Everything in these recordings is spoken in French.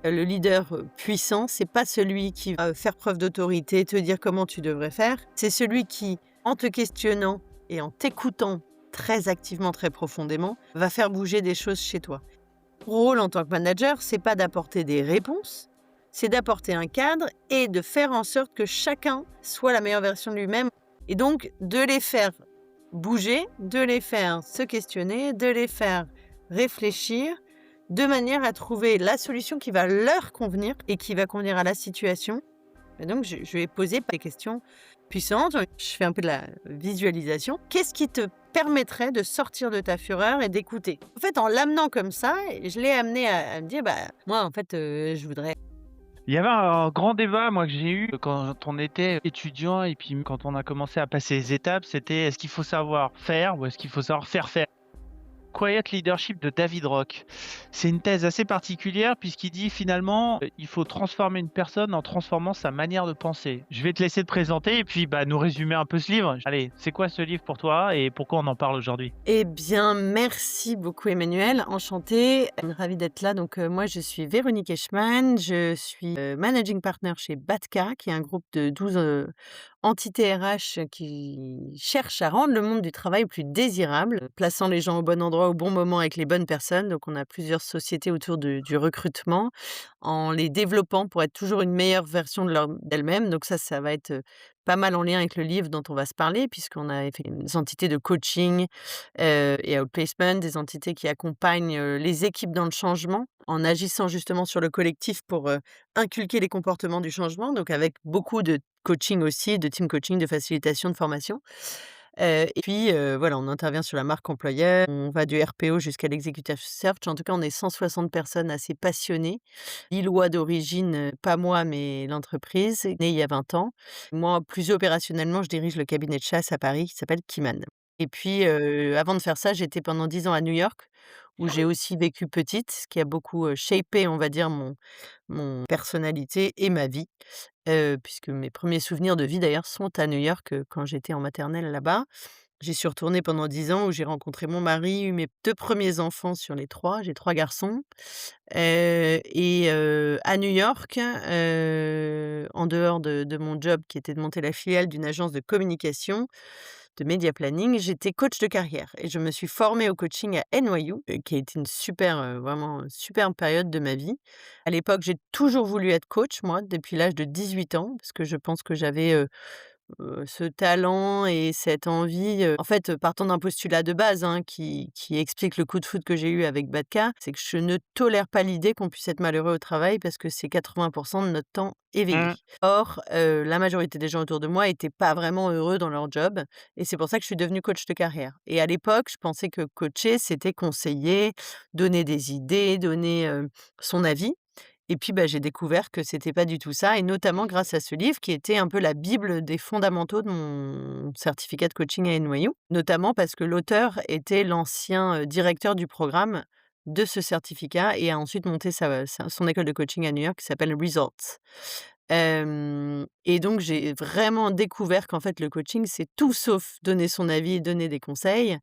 Le leader, puissant, c'est pas celui qui va faire preuve d'autorité, te dire comment tu devrais faire. C'est celui qui, en te questionnant et en t'écoutant très activement, très profondément, va faire bouger des choses chez toi. Ton rôle en tant que manager, c'est pas d'apporter des réponses, c'est d'apporter un cadre et de faire en sorte que chacun soit la meilleure version de lui-même et donc de les faire bouger, de les faire se questionner, de les faire réfléchir, de manière à trouver la solution qui va leur convenir et qui va convenir à la situation. Et donc je vais poser des questions puissantes, je fais un peu de la visualisation. Qu'est-ce qui te permettrait de sortir de ta fureur et d'écouter? En fait, en l'amenant comme ça, je l'ai amené à me dire: «Bah, moi, en fait, je voudrais». Il y avait un grand débat, moi, que j'ai eu quand on était étudiant et puis quand on a commencé à passer les étapes, c'était: est-ce qu'il faut savoir faire ou est-ce qu'il faut savoir faire faire? Quiet Leadership de David Rock. C'est une thèse assez particulière puisqu'il dit finalement, il faut transformer une personne en transformant sa manière de penser. Je vais te laisser te présenter et puis, nous résumer un peu ce livre. Allez, c'est quoi ce livre pour toi et pourquoi on en parle aujourd'hui? Eh bien, merci beaucoup Emmanuel, enchantée, ravie d'être là. Donc, moi je suis Véronique Eichmann, je suis, managing partner chez Batka, qui est un groupe de 12 entités RH qui cherchent à rendre le monde du travail plus désirable, plaçant les gens au bon endroit au bon moment avec les bonnes personnes. Donc on a plusieurs sociétés autour du recrutement, en les développant pour être toujours une meilleure version d'elles-mêmes. Donc ça va être, pas mal en lien avec le livre dont on va se parler, puisqu'on a fait des entités de coaching, et outplacement, des entités qui accompagnent, les équipes dans le changement, en agissant justement sur le collectif pour, inculquer les comportements du changement, donc avec beaucoup de coaching aussi, de team coaching, de facilitation, de formation. Et puis, voilà, on intervient sur la marque employeur, on va du RPO jusqu'à l'executive search. En tout cas, on est 160 personnes assez passionnées. Lillois d'origine, pas moi, mais l'entreprise, née il y a 20 ans. Moi, plus opérationnellement, je dirige le cabinet de chasse à Paris qui s'appelle Kiman. Et puis, avant de faire ça, j'étais pendant 10 ans à New York, où j'ai aussi vécu petite, ce qui a beaucoup, shapé, on va dire, mon personnalité et ma vie, puisque mes premiers souvenirs de vie d'ailleurs sont à New York, quand j'étais en maternelle là-bas. J'y suis retournée pendant 10 ans où j'ai rencontré mon mari, eu mes 2 premiers enfants sur les 3. J'ai 3 garçons, à New York, en dehors de mon job qui était de monter la filiale d'une agence de communication, de média planning, j'étais coach de carrière et je me suis formée au coaching à NYU, qui a été une super, vraiment, superbe période de ma vie. À l'époque, j'ai toujours voulu être coach moi, depuis l'âge de 18 ans, parce que je pense que j'avais, ce talent et cette envie, en fait, partant d'un postulat de base, hein, qui explique le coup de foudre que j'ai eu avec Batka, c'est que je ne tolère pas l'idée qu'on puisse être malheureux au travail parce que c'est 80 de notre temps éveillé. Mmh. Or, la majorité des gens autour de moi étaient pas vraiment heureux dans leur job et c'est pour ça que je suis devenue coach de carrière et à l'époque, je pensais que coacher, c'était conseiller, donner des idées, donner, son avis et puis, bah, j'ai découvert que c'était pas du tout ça et notamment grâce à ce livre qui était un peu la bible des fondamentaux de mon certificat de coaching à NYU. Notamment parce que l'auteur était l'ancien, directeur du programme de ce certificat et a ensuite monté son école de coaching à New York qui s'appelle Results. Hem Et donc j'ai vraiment découvert qu'en fait le coaching, c'est tout sauf donner son avis et donner des conseils.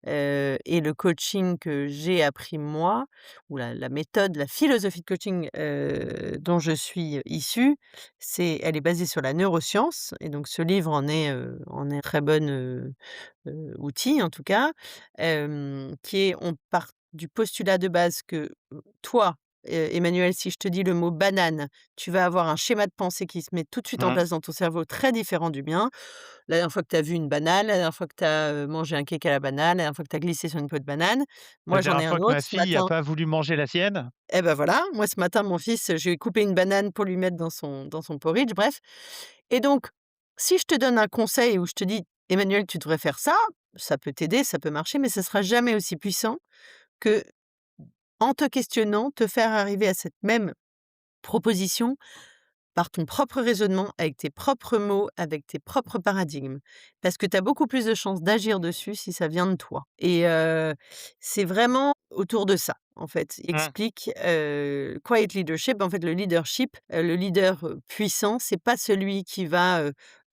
Et le coaching que j'ai appris moi, ou la méthode, la philosophie de coaching, dont je suis issue, elle est basée sur la neuroscience et donc ce livre en est un très bon, outil en tout cas, qui est on part du postulat de base que, toi, Emmanuel, si je te dis le mot banane, tu vas avoir un schéma de pensée qui se met tout de suite en Mmh. place dans ton cerveau très différent du mien. La dernière fois que tu as vu une banane, la dernière fois que tu as, mangé un cake à la banane, la dernière fois que tu as glissé sur une peau de banane. La Moi, j'en ai dernière un fois que autre ma ce fille a matin. pas voulu manger la sienne. Eh ben voilà, moi ce matin, mon fils, je lui ai coupé une banane pour lui mettre dans son porridge, bref. Et donc, si je te donne un conseil où je te dis: «Emmanuel, tu devrais faire ça», ça peut t'aider, ça peut marcher, mais ça sera jamais aussi puissant que en te questionnant, te faire arriver à cette même proposition par ton propre raisonnement, avec tes propres mots, avec tes propres paradigmes. Parce que tu as beaucoup plus de chances d'agir dessus si ça vient de toi et c'est vraiment autour de ça, en fait. Il Mmh. explique, quiet leadership, en fait, le leadership, le leader, puissant, c'est pas celui qui va,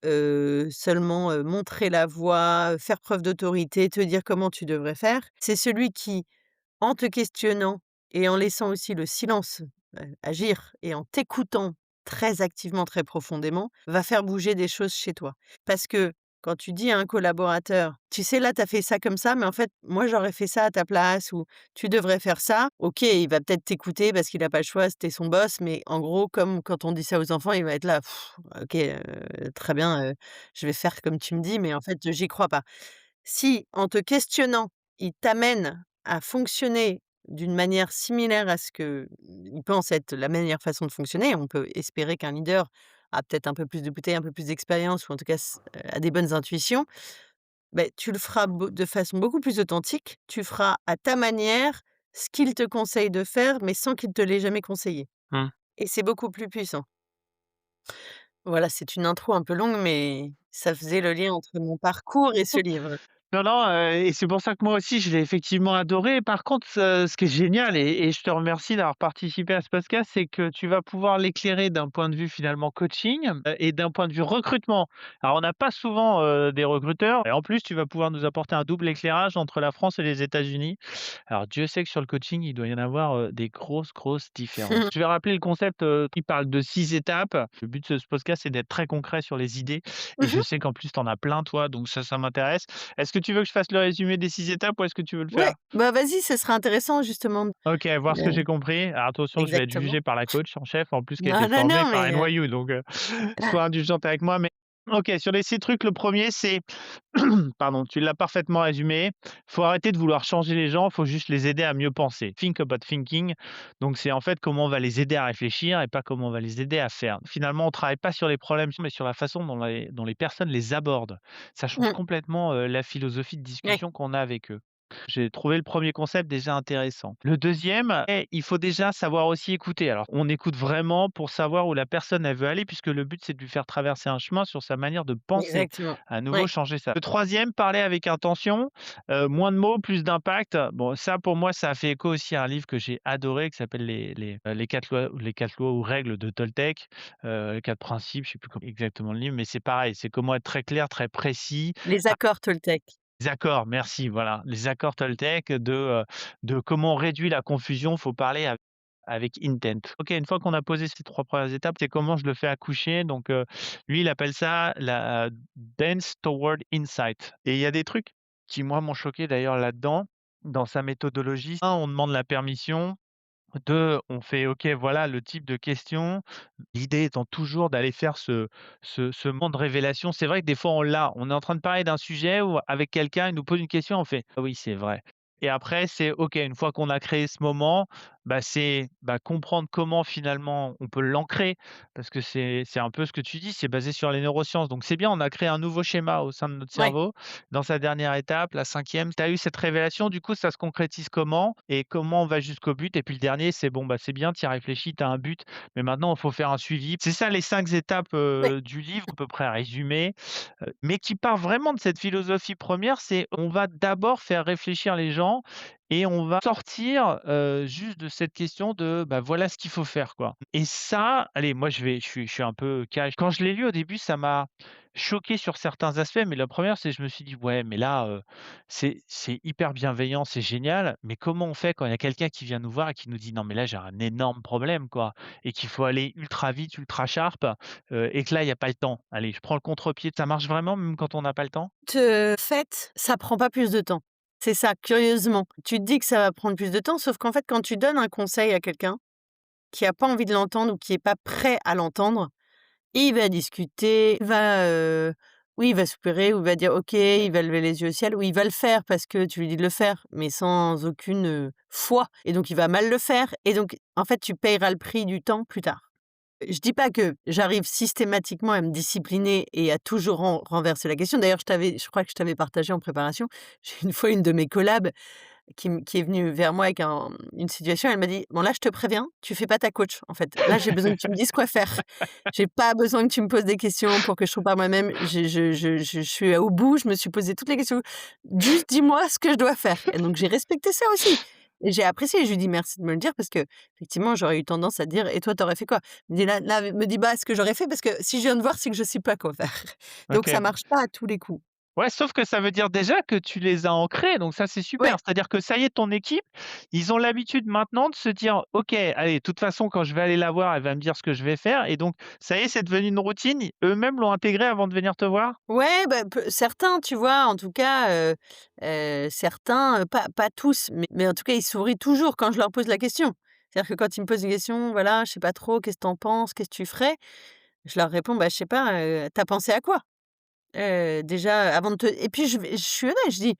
seulement, montrer la voie, faire preuve d'autorité, te dire comment tu devrais faire. C'est celui qui, en te questionnant et en laissant aussi le silence agir et en t'écoutant très activement, très profondément, va faire bouger des choses chez toi. Parce que quand tu dis à un collaborateur: «Tu sais, là, tu as fait ça comme ça, mais en fait, moi, j'aurais fait ça à ta place» ou «Tu devrais faire ça». OK, il va peut-être t'écouter parce qu'il a pas le choix, c'était son boss, mais en gros, comme quand on dit ça aux enfants, il va être là: «Pff, OK, très bien, je vais faire comme tu me dis, mais en fait, j'y crois pas». Si, en te questionnant, il t'amène à fonctionner d'une manière similaire à ce qu'il pense être la meilleure façon de fonctionner, on peut espérer qu'un leader a peut-être un peu plus de bouteilles, un peu plus d'expérience ou en tout cas a des bonnes intuitions, beh, tu le feras de façon beaucoup plus authentique. Tu feras à ta manière ce qu'il te conseille de faire, mais sans qu'il te l'ait jamais conseillé Mmh. et c'est beaucoup plus puissant. Voilà, c'est une intro un peu longue, mais ça faisait le lien entre mon parcours et ce livre. Non, non, et c'est pour ça que moi aussi je l'ai effectivement adoré. Par contre, ce qui est génial et je te remercie d'avoir participé à ce podcast, c'est que tu vas pouvoir l'éclairer d'un point de vue finalement coaching, et d'un point de vue recrutement. Alors on n'a pas souvent, des recruteurs et en plus tu vas pouvoir nous apporter un double éclairage entre la France et les États-Unis. Alors Dieu sait que sur le coaching, il doit y en avoir, des grosses, grosses différences. Je vais rappeler le concept, qui parle de 6 étapes. Le but de ce podcast, c'est d'être très concret sur les idées et je Mmh. sais qu'en plus tu en as plein toi, donc ça m'intéresse. Est-ce que tu veux que je fasse le résumé des 6 étapes ou est-ce que tu veux le Ouais, faire? bah, vas-y, ce sera intéressant justement OK, voir ce que de j'ai compris. Alors attention, je vais être exactement. jugé par la coach en chef, en plus qui a été Non, non, formée non, par mais NYU, donc sois indulgente avec moi, mais OK, sur les 6 trucs, le premier c'est pardon, tu l'as parfaitement résumé. Faut arrêter de vouloir changer les gens, faut juste les aider à mieux penser. Think about thinking. Donc c'est en fait comment on va les aider à réfléchir et pas comment on va les aider à faire. Finalement, on travaille pas sur les problèmes, mais sur la façon dont les personnes les abordent. Ça change mmh, complètement, la philosophie de ouais, discussion qu'on a avec eux. J'ai trouvé le premier concept déjà intéressant. Le deuxième, il faut déjà savoir aussi écouter. Alors, on écoute vraiment pour savoir où la personne elle veut aller puisque le but, c'est de lui faire traverser un chemin sur sa manière de penser. exactement. À nouveau Ouais, changer ça. Le troisième, parler avec intention, moins de mots, plus d'impact. Bon, ça pour moi, ça a fait écho aussi à un livre que j'ai adoré qui s'appelle les 4 lois ou règles de Toltec, les 4 principes, je sais plus com exactement le livre, mais c'est pareil, c'est comment être très clair, très précis. les accords Toltec. Les accords, merci, voilà, les accords Toltec de comment on réduit la confusion, faut parler avec intent. OK, une fois qu'on a posé ces 3 premières étapes, c'est comment je le fais accoucher donc lui, il appelle ça la dance toward insight et il y a des trucs qui, moi, m'ont choqué d'ailleurs là-dedans, dans sa méthodologie. 1, on demande la permission. 2, on fait OK, voilà le type de question. L'idée étant toujours d'aller faire ce moment de révélation. C'est vrai que des fois on l'a, on est en train de parler d'un sujet ou avec quelqu'un, il nous pose une question, on fait: «Ah oui, c'est vrai» et après c'est OK, une fois qu'on a créé ce moment, bah, c'est, bah, comprendre comment finalement on peut l'ancrer parce que c'est un peu ce que tu dis, c'est basé sur les neurosciences donc c'est bien, on a créé un nouveau schéma au sein de notre Ouais, cerveau. Dans sa dernière étape, la cinquième, tu as eu cette révélation, du coup ça se concrétise comment et comment on va jusqu'au but? Et puis le dernier, c'est bon, bah, c'est bien, tu y as réfléchi, tu as un but, mais maintenant il faut faire un suivi. C'est ça les 5 étapes, ouais, du livre à peu près résumé, mais qui part vraiment de cette philosophie première, c'est on va d'abord faire réfléchir les gens et on va sortir, juste de cette question de, bah, voilà ce qu'il faut faire, quoi. Et ça, allez, moi je suis un peu cash. Quand je l'ai lu au début, ça m'a choqué sur certains aspects, mais la première c'est je me suis dit: «Ouais, mais là, c'est hyper bienveillant, c'est génial, mais comment on fait quand il y a quelqu'un qui vient nous voir et qui nous dit: "Non mais là j'ai un énorme problème quoi et qu'il faut aller ultra vite, ultra sharp"?» et que là, il y a pas le temps. Allez, je prends le contre-pied. Ça marche vraiment même quand on n'a pas le temps? fait, ça prend pas plus de temps. C'est ça, curieusement. Tu te dis que ça va prendre plus de temps, sauf qu'en fait, quand tu donnes un conseil à quelqu'un qui a pas envie de l'entendre ou qui est pas prêt à l'entendre, il va discuter, oui, il va soupirer ou il va dire: «OK», il va lever les yeux au ciel ou il va le faire parce que tu lui dis de le faire, mais sans aucune, foi et donc il va mal le faire et donc en fait, tu payeras le prix du temps plus tard. Je dis pas que j'arrive systématiquement à me discipliner et à toujours renverser la question. D'ailleurs, je crois que je t'avais partagé en préparation, j'ai une fois une de mes collabs qui est venue vers moi avec une situation, elle m'a dit: «Bon là, je te préviens, tu fais pas ta coach, en fait. Là, j'ai besoin que tu me dises quoi faire. J'ai pas besoin que tu me poses des questions pour que je trouve par moi-même. Je suis au bout, je me suis posé toutes les questions. Juste dis-moi ce que je dois faire» et donc j'ai respecté ça aussi et j'ai apprécié. Je lui dis: «Merci de me le dire» parce qu'effectivement, j'aurais eu tendance à dire: «Et toi, tu aurais fait quoi?» Elle me dit: «Là, me dis pas ce que j'aurais fait parce que si je viens de voir, c'est que je sais pas quoi faire». Donc ça OK. marche pas à tous les coups. Ouais, sauf que ça veut dire déjà que tu les as ancrés, donc ça, c'est Ouais, super. C'est-à-dire que ça y est, ton équipe, ils ont l'habitude maintenant de se dire: «OK, allez, de toute façon, quand je vais aller la voir, elle va me dire ce que je vais faire» et donc ça y est, c'est devenu une routine. Eux-mêmes l'ont intégré avant de venir te voir? ouais, bah, peu certains, tu vois? En tout cas, certains, pas tous, mais en tout cas, ils sourient toujours quand je leur pose la question. C'est-à-dire que quand ils me posent une question, voilà: «Je sais pas trop, qu'est-ce que tu en penses? Qu'est-ce que tu ferais?» Je leur réponds: «Bah, je sais pas, tu as pensé à quoi?» Déjà, avant de te et puis je suis honnête, je dis: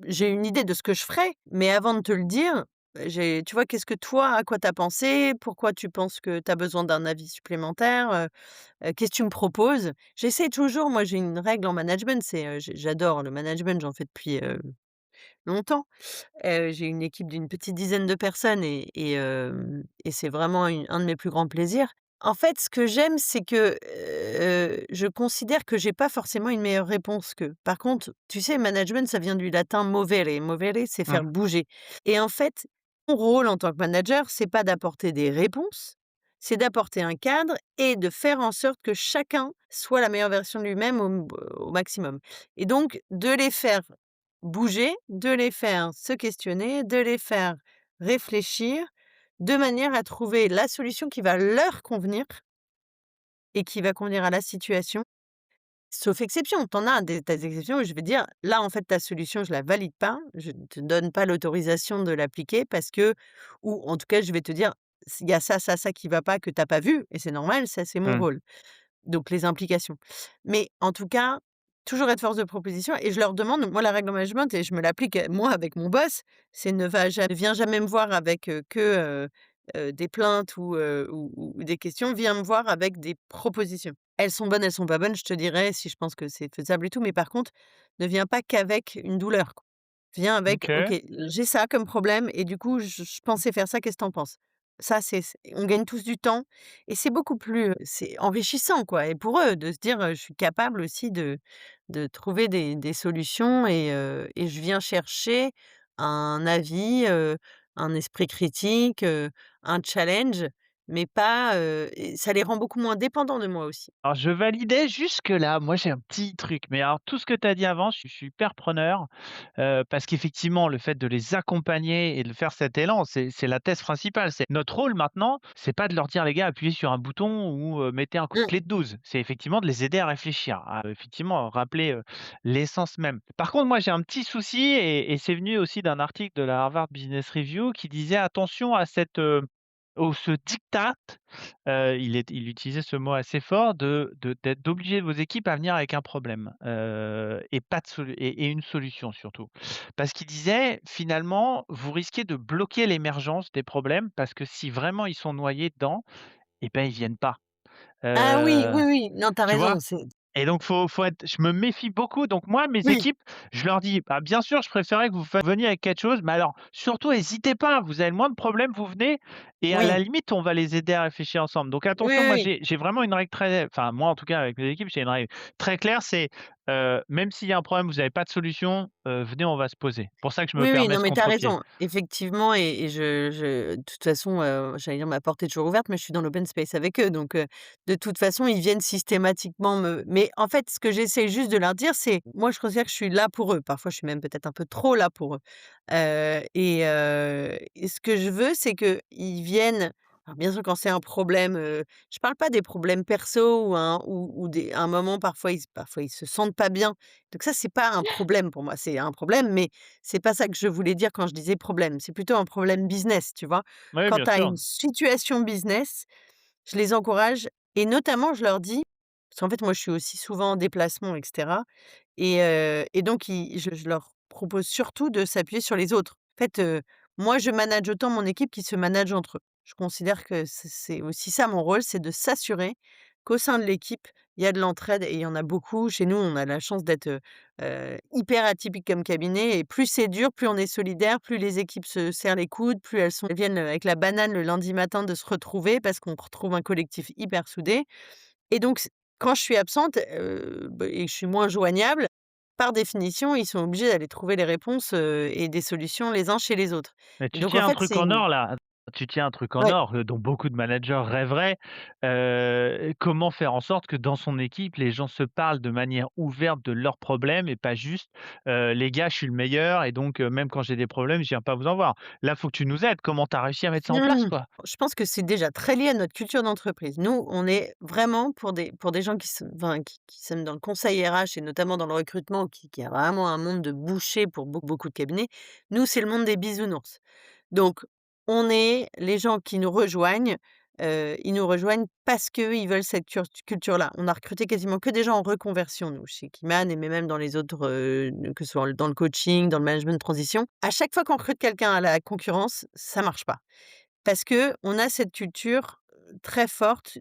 «J'ai une idée de ce que je ferais, mais avant de te le dire, j'ai tu vois, qu'est-ce que toi, à quoi tu as pensé? Pourquoi tu penses que tu as besoin d'un avis supplémentaire? Qu'est-ce que tu me proposes?» J'essaie toujours, moi j'ai une règle en management, c'est, j'adore le management, j'en fais depuis, longtemps. J'ai une équipe d'une petite dizaine de personnes et c'est vraiment un de mes plus grands plaisirs. En fait, ce que j'aime, c'est que, je considère que j'ai pas forcément une meilleure réponse qu'eux. Par contre, tu sais, management, ça vient du latin movere. Movere, c'est faire Mmh. bouger et en fait, mon rôle en tant que manager, c'est pas d'apporter des réponses, c'est d'apporter un cadre et de faire en sorte que chacun soit la meilleure version de lui-même au maximum et donc de les faire bouger, de les faire se questionner, de les faire réfléchir, de manière à trouver la solution qui va leur convenir et qui va convenir à la situation. Sauf exception, tu en as des exceptions où je vais dire: «Là, en fait, ta solution, je la valide pas, je ne te donne pas l'autorisation de l'appliquer parce que» ou en tout cas, je vais te dire: «Il y a ça, ça, ça qui va pas, que tu as pas vu» et c'est normal, ça, c'est mon Mmh. rôle. Donc les implications. Mais en tout cas, toujours être force de proposition et je leur demande moi la règle en management et je me l'applique, moi avec mon boss, c'est ne viens jamais me voir avec, des plaintes ou des questions, viens me voir avec des propositions. Elles sont bonnes, elles sont pas bonnes, je te dirai si je pense que c'est faisable et tout, mais par contre, ne viens pas qu'avec une douleur, quoi. Viens avec: «OK, OK. j'ai ça comme problème et du coup je pensais faire ça, qu'est-ce que tu en penses?» Ça c'est on gagne tous du temps et c'est beaucoup plus, c'est enrichissant, quoi et pour eux de se dire, «Je suis capable aussi de trouver des solutions et je viens chercher un avis, un esprit critique, un challenge, mais pas, et ça les rend beaucoup moins dépendants de moi aussi». Alors je validais jusque-là. Moi, j'ai un petit truc, mais alors tout ce que tu as dit avant, je suis hyper preneur, parce qu'effectivement, le fait de les accompagner et de faire cet élan, c'est la thèse principale. C'est notre rôle maintenant, c'est pas de leur dire: «Les gars, appuyez sur un bouton ou mettez un coup de Mmh. clé de 12». C'est effectivement de les aider à réfléchir, à effectivement rappeler, l'essence même. Par contre, moi, j'ai un petit souci et c'est venu aussi d'un article de la Harvard Business Review qui disait: «Attention à cette, ce diktat». Il utilisait ce mot assez fort d'obliger vos équipes à venir avec un problème, et pas de solu et une solution surtout. Parce qu'il disait: «Finalement, vous risquez de bloquer l'émergence des problèmes parce que si vraiment ils sont noyés dedans et ben, ils viennent pas». Ah oui, Heu, oui, oui, non, tu as Tu vois? raison, c'est Et donc faut être je me méfie beaucoup, donc moi, mes oui, équipes, je leur dis: «Bah, bien sûr, je préférerais que vous veniez avec quelque chose, mais alors surtout hésitez pas, vous avez le moindre problème, vous venez et à la oui, limite, on va les aider à réfléchir ensemble». Donc oui, attention, oui, moi oui. j'ai vraiment une règle très enfin moi en tout cas avec mes équipes, j'ai une règle très claire, c'est, même s'il y a un problème, vous avez pas de solution, venez, on va se poser. Pour ça que je me Oui, oui, permets non, ce mais tu as contre-pied. raison. Effectivement et je de toute façon, j'allais dire ma porte est toujours ouverte, mais je suis dans l'open space avec eux, donc de toute façon, ils viennent systématiquement me mais en fait, ce que j'essaie juste de leur dire, c'est moi, je considère que je suis là pour eux. Parfois, je suis même peut-être un peu trop là pour eux, et ce que je veux, c'est qu'ils viennent alors bien sûr, quand c'est un problème, je parle pas des problèmes perso ou des un moment, parfois, ils se sentent pas bien. Donc ça, c'est pas un problème pour moi. C'est un problème, mais c'est pas ça que je voulais dire quand je disais problème, c'est plutôt un problème business, tu vois? Oui, Quand bien tu as sûr. une situation business, je les encourage et notamment je leur dis parce qu'en fait moi je suis aussi souvent en déplacement et cetera et donc je leur propose surtout de s'appuyer sur les autres. En fait, moi je manage autant mon équipe qu'ils se managent entre eux. Je considère que c'est aussi ça mon rôle, c'est de s'assurer qu'au sein de l'équipe, il y a de l'entraide et il y en a beaucoup. Chez nous, on a la chance d'être, hyper atypique comme cabinet et plus c'est dur, plus on est solidaire, plus les équipes se serrent les coudes, plus elles viennent, avec la banane le lundi matin de se retrouver parce qu'on retrouve un collectif hyper soudé et donc quand je suis absente, et que je suis moins joignable, par définition, ils sont obligés d'aller trouver les réponses, et des solutions les uns chez les autres Mais et tu donc en tiens un fait, truc c'est en une or là. Tu tiens un truc en Ouais. or, dont beaucoup de managers rêveraient. Comment faire en sorte que dans son équipe, les gens se parlent de manière ouverte de leurs problèmes et pas juste, «Les gars, je suis le meilleur et donc même quand j'ai des problèmes, je viens pas vous en voir». Là, faut que tu nous aides. Comment tu as réussi à mettre ça en place, Mmh. quoi? Je pense que c'est déjà très lié à notre culture d'entreprise. Nous, on est vraiment pour des gens qui sont enfin, qui sommes dans le conseil RH et notamment dans le recrutement, qui a vraiment un monde de bouchers pour beaucoup de cabinets. Nous, c'est le monde des bisounours. Donc on est les gens qui nous rejoignent, ils nous rejoignent parce qu'ils veulent cette culture-là. On a recruté quasiment que des gens en reconversion, nous, chez Kiman et mais même dans les autres, que ce soit dans le coaching, dans le management de transition. À chaque fois qu'on recrute quelqu'un à la concurrence, ça marche pas. Parce qu'on a cette culture, très forte,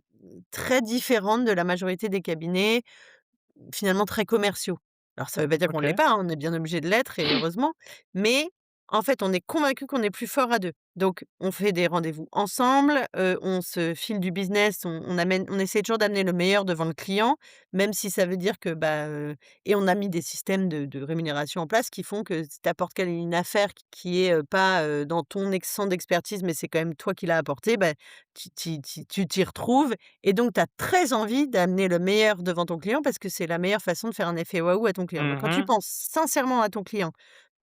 très différente de la majorité des cabinets, finalement très commerciaux. Alors ça veut pas dire qu'on l'est OK. pas, hein, on est bien obligé de l'être et heureusement, mais en fait, on est convaincus qu'on est plus fort à 2. Donc on fait des rendez-vous ensemble, on se file du business, on essaie toujours d'amener le meilleur devant le client, même si ça veut dire que, et on a mis des systèmes de rémunération en place qui font que si tu apportes une affaire qui est, pas, dans ton champ d'expertise, mais c'est quand même toi qui l'as apportée, tu t'y retrouves et donc, tu as très envie d'amener le meilleur devant ton client parce que c'est la meilleure façon de faire un effet waouh à ton client. Donc, quand tu Mmh. penses sincèrement à ton client,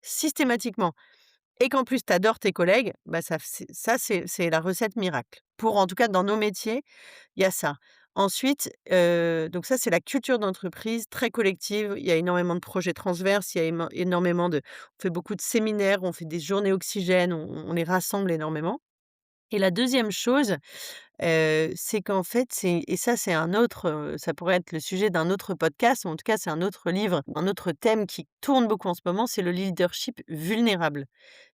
systématiquement et qu'en plus tu adores tes collègues, c'est la recette miracle. Pour en tout cas, dans nos métiers, il y a ça. Ensuite, donc ça, c'est la culture d'entreprise très collective. Il y a énormément de projets transverses, il y a énormément de on fait beaucoup de séminaires, on fait des journées oxygène, on les rassemble énormément et la deuxième chose, c'est qu'en fait, c'est un autre, ça pourrait être le sujet d'un autre podcast ou en tout cas, c'est un autre livre, un autre thème qui tourne beaucoup en ce moment, c'est le leadership vulnérable.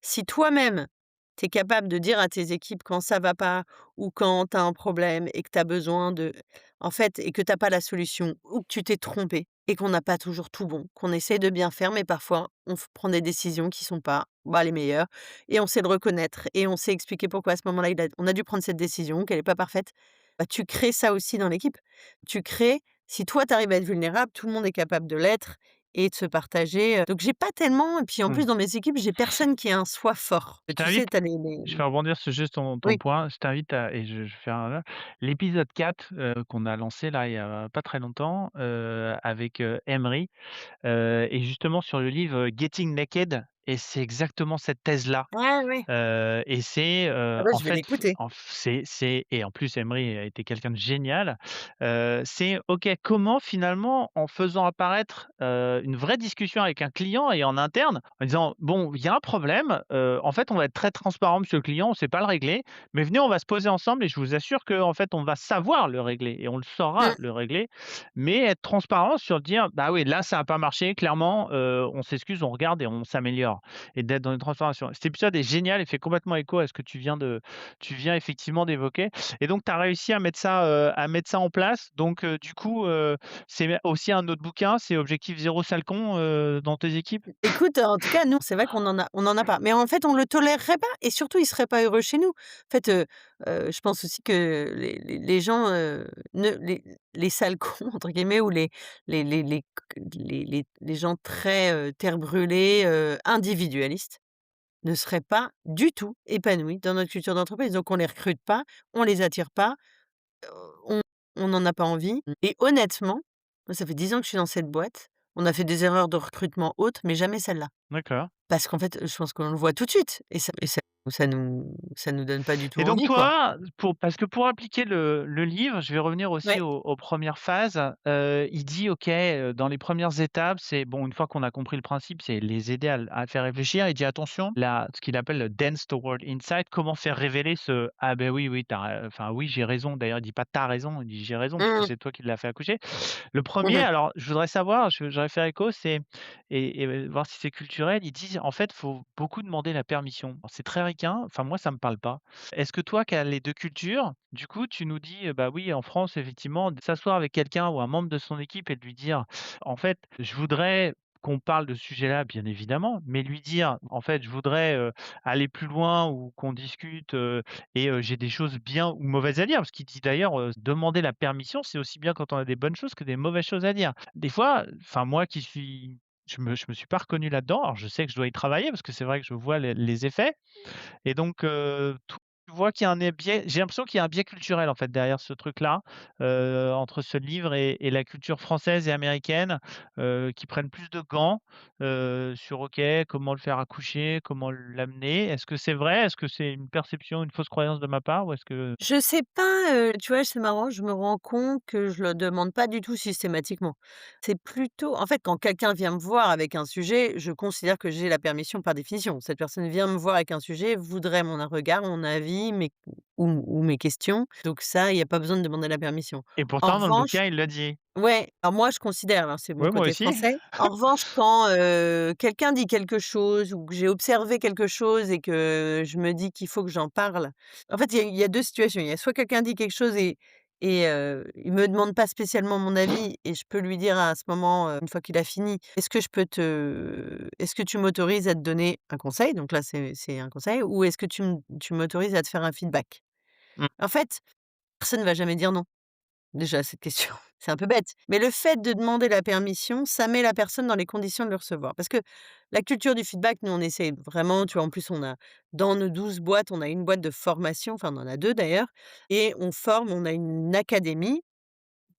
Si toi-même, tu es capable de dire à tes équipes quand ça va pas ou quand tu as un problème et que tu as besoin de en fait et que tu as pas la solution ou que tu t'es trompé et qu'on n'a pas toujours tout bon, qu'on essaie de bien faire, mais parfois on prend des décisions qui sont pas, les meilleures et on sait le reconnaître et on sait expliquer pourquoi à ce moment-là, on a dû prendre cette décision, qu'elle est pas parfaite. Tu crées ça aussi dans l'équipe. Tu crées si toi tu arrives à être vulnérable, tout le monde est capable de l'être et de se partager, donc j'ai pas tellement et puis en plus Mmh. dans mes équipes, j'ai personne qui a un soi fort. Je Tu sais, t'invite tu as je vais rebondir sur juste ton oui. point. Je t'invite à et je fais un l'épisode 4, qu'on a lancé là, il y a pas très longtemps, avec, Emery, est justement sur le livre, Getting Naked et c'est exactement cette thèse-là. Ah ouais. Et c'est, Ah bah, en je vais fait, l'écouter. c'est et en plus Emery a été quelqu'un de génial. C'est OK, comment finalement en faisant apparaître, une vraie discussion avec un client et en interne, en disant: «Bon, il y a un problème, en fait, on va être très transparent monsieur le client, on ne sait pas le régler, mais venez, on va se poser ensemble et je vous assure qu'en fait, on va savoir le régler et on le saura Mmh. le régler». Mais être transparent sur dire: «Bah oui, là, ça a pas marché clairement, on s'excuse, on regarde et on s'améliore». Et d'être dans une transformation. Cet épisode est génial et fait complètement écho à ce que tu viens effectivement d'évoquer et donc tu as réussi à mettre ça en place donc du coup, c'est aussi un autre bouquin, c'est Objectif Zéro Salcon, dans tes équipes? Écoute, en tout cas, nous, c'est vrai qu'on en a pas. Mais en fait, on le tolérerait pas et surtout, ils seraient pas heureux chez nous. En fait, je pense aussi que les gens, ne les «sales cons» entre guillemets ou les gens très, terre brûlée, individualistes, ne seraient pas du tout épanouis dans notre culture d'entreprise. Donc on les recrute pas, on les attire pas, on on n'en a pas envie et honnêtement, moi, ça fait 10 ans que je suis dans cette boîte. On a fait des erreurs de recrutement autres, mais jamais celle-là. D'accord. Parce qu'en fait, je pense qu'on le voit tout de suite et ça nous donne pas du tout Et donc envie, quoi. toi, parce que pour appliquer le livre, je vais revenir aussi Ouais. aux premières phases, il dit: «OK, dans les premières étapes, c'est bon, une fois qu'on a compris le principe, c'est les aider à faire réfléchir». Il dit: «Attention, ce qu'il appelle le dance toward insight, comment faire révéler ce: "Ah ben oui, oui, enfin oui, j'ai raison». D'ailleurs, il dit pas: «Tu raison», il dit: «J'ai raison» parce que Mmh. c'est toi qui l'as fait accoucher. Le premier, Mmh. alors je voudrais savoir, je voudrais faire écho, c'est voir si c'est culturel. Ils disent: «En fait, faut beaucoup demander la permission». Alors c'est très ricain, enfin moi ça me parle pas. Est-ce que toi qui as les 2 cultures, du coup tu nous dis, bah oui en France effectivement de s'asseoir avec quelqu'un ou un membre de son équipe et de lui dire: «En fait, je voudrais qu'on parle de ce sujet-là, bien évidemment, mais lui dire: "En fait, je voudrais, aller plus loin ou qu'on discute, et j'ai des choses bien ou mauvaises à dire"». Parce qu'il dit d'ailleurs, demander la permission, c'est aussi bien quand on a des bonnes choses que des mauvaises choses à dire. Des fois, enfin moi qui suis je me suis pas reconnu là-dedans. Alors je sais que je dois y travailler parce que c'est vrai que je vois les effets et donc toi, tu vois qu'il y a un biais j'ai l'impression qu'il y a un biais culturel, en fait, derrière ce truc-là, entre ce livre et la culture française et américaine, qui prennent plus de gants, sur OK, comment le faire accoucher, comment l'amener. Est-ce que c'est vrai? Est-ce que c'est une perception, une fausse croyance de ma part ou est-ce que Je sais pas, tu vois, c'est marrant, je me rends compte que je le demande pas du tout systématiquement. C'est plutôt en fait, quand quelqu'un vient me voir avec un sujet, je considère que j'ai la permission par définition. Cette personne vient me voir avec un sujet, voudrait mon regard, mon avis, mes ou mes questions. Donc ça, il y a pas besoin de demander la permission. et En pourtant dans le revanche bouquin, il le dit. ouais, alors moi je considère, alors c'est mon Ouais, moi côté aussi. français. En revanche, quand, quelqu'un dit quelque chose ou que j'ai observé quelque chose et que je me dis qu'il faut que j'en parle, en fait, il y a 2 situations. Il y a soit quelqu'un dit quelque chose et il me demande pas spécialement mon avis et je peux lui dire à ce moment, une fois qu'il a fini: Est-ce que tu m'autorises à te donner un conseil?» Donc là, c'est un conseil ou «Est-ce que tu m'autorises à te faire un feedback?» Mmh, En fait, personne ne va jamais dire non. Déjà cette question, c'est un peu bête, mais le fait de demander la permission, ça met la personne dans les conditions de le recevoir. Parce que la culture du feedback, nous, on essaie vraiment, tu vois? En plus, on a dans nos 12 boîtes, on a une boîte de formation, enfin, on en a 2 d'ailleurs et on forme, on a une académie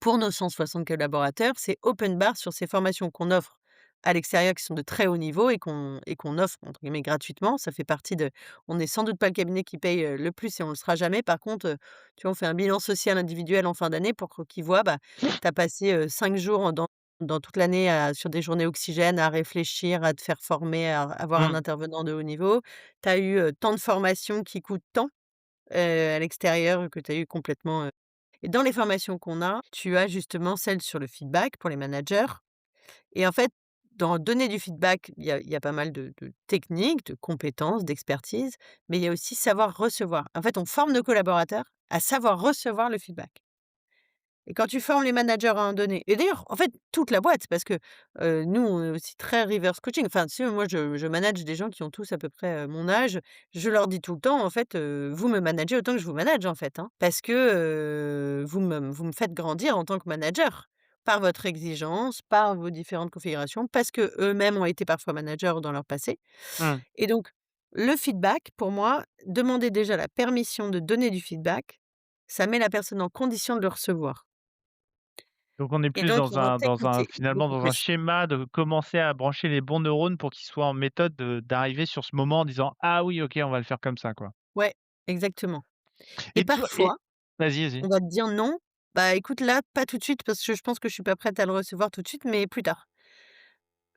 pour nos 160 collaborateurs, c'est open bar sur ces formations qu'on offre à l'extérieur qui sont de très haut niveau et qu'on offre entre guillemets «gratuitement». Ça fait partie de on n'est sans doute pas le cabinet qui paye, le plus et on le sera jamais. Par contre, tu vois, on fait un bilan social individuel en fin d'année pour qu'ils voient, bah, tu as passé, 5 jours dans toute l'année sur des journées oxygène à réfléchir, à te faire former, à avoir un mmh, intervenant de haut niveau. Tu as eu, tant de formations qui coûtent tant, à l'extérieur que tu as eu complètement, et dans les formations qu'on a, tu as justement celle sur le feedback pour les managers et en fait, dans donner du feedback, il y a pas mal de techniques, de compétences, d'expertise, mais il y a aussi savoir recevoir. En fait, on forme nos collaborateurs à savoir recevoir le feedback. Et quand tu formes les managers à en donner et d'ailleurs, en fait, toute la boîte parce que, nous, on est aussi très reverse coaching. Enfin, tu sais, moi, je manage des gens qui ont tous à peu près, mon âge. Je leur dis tout le temps, en fait, «Vous me managez autant que je vous manage, en fait, hein». Parce que, vous me faites grandir en tant que manager, par votre exigence, par vos différentes configurations, parce qu'eux mêmes ont été parfois managers dans leur passé mmh. et donc le feedback, pour moi, demander déjà la permission de donner du feedback, ça met la personne en condition de le recevoir. Donc on est Et plus donc ils vont dans un t'écouter finalement beaucoup dans un plus. schéma de commencer à brancher les bons neurones pour qu'ils soient en méthode d'arriver sur ce moment en disant: «Ah oui, OK, on va le faire comme ça, quoi». Ouais, exactement. Et Et toi et parfois, vas-y, vas-y. on va te dire: «Non, bah, écoute là, pas tout de suite parce que je pense que je suis pas prête à le recevoir tout de suite, mais plus tard»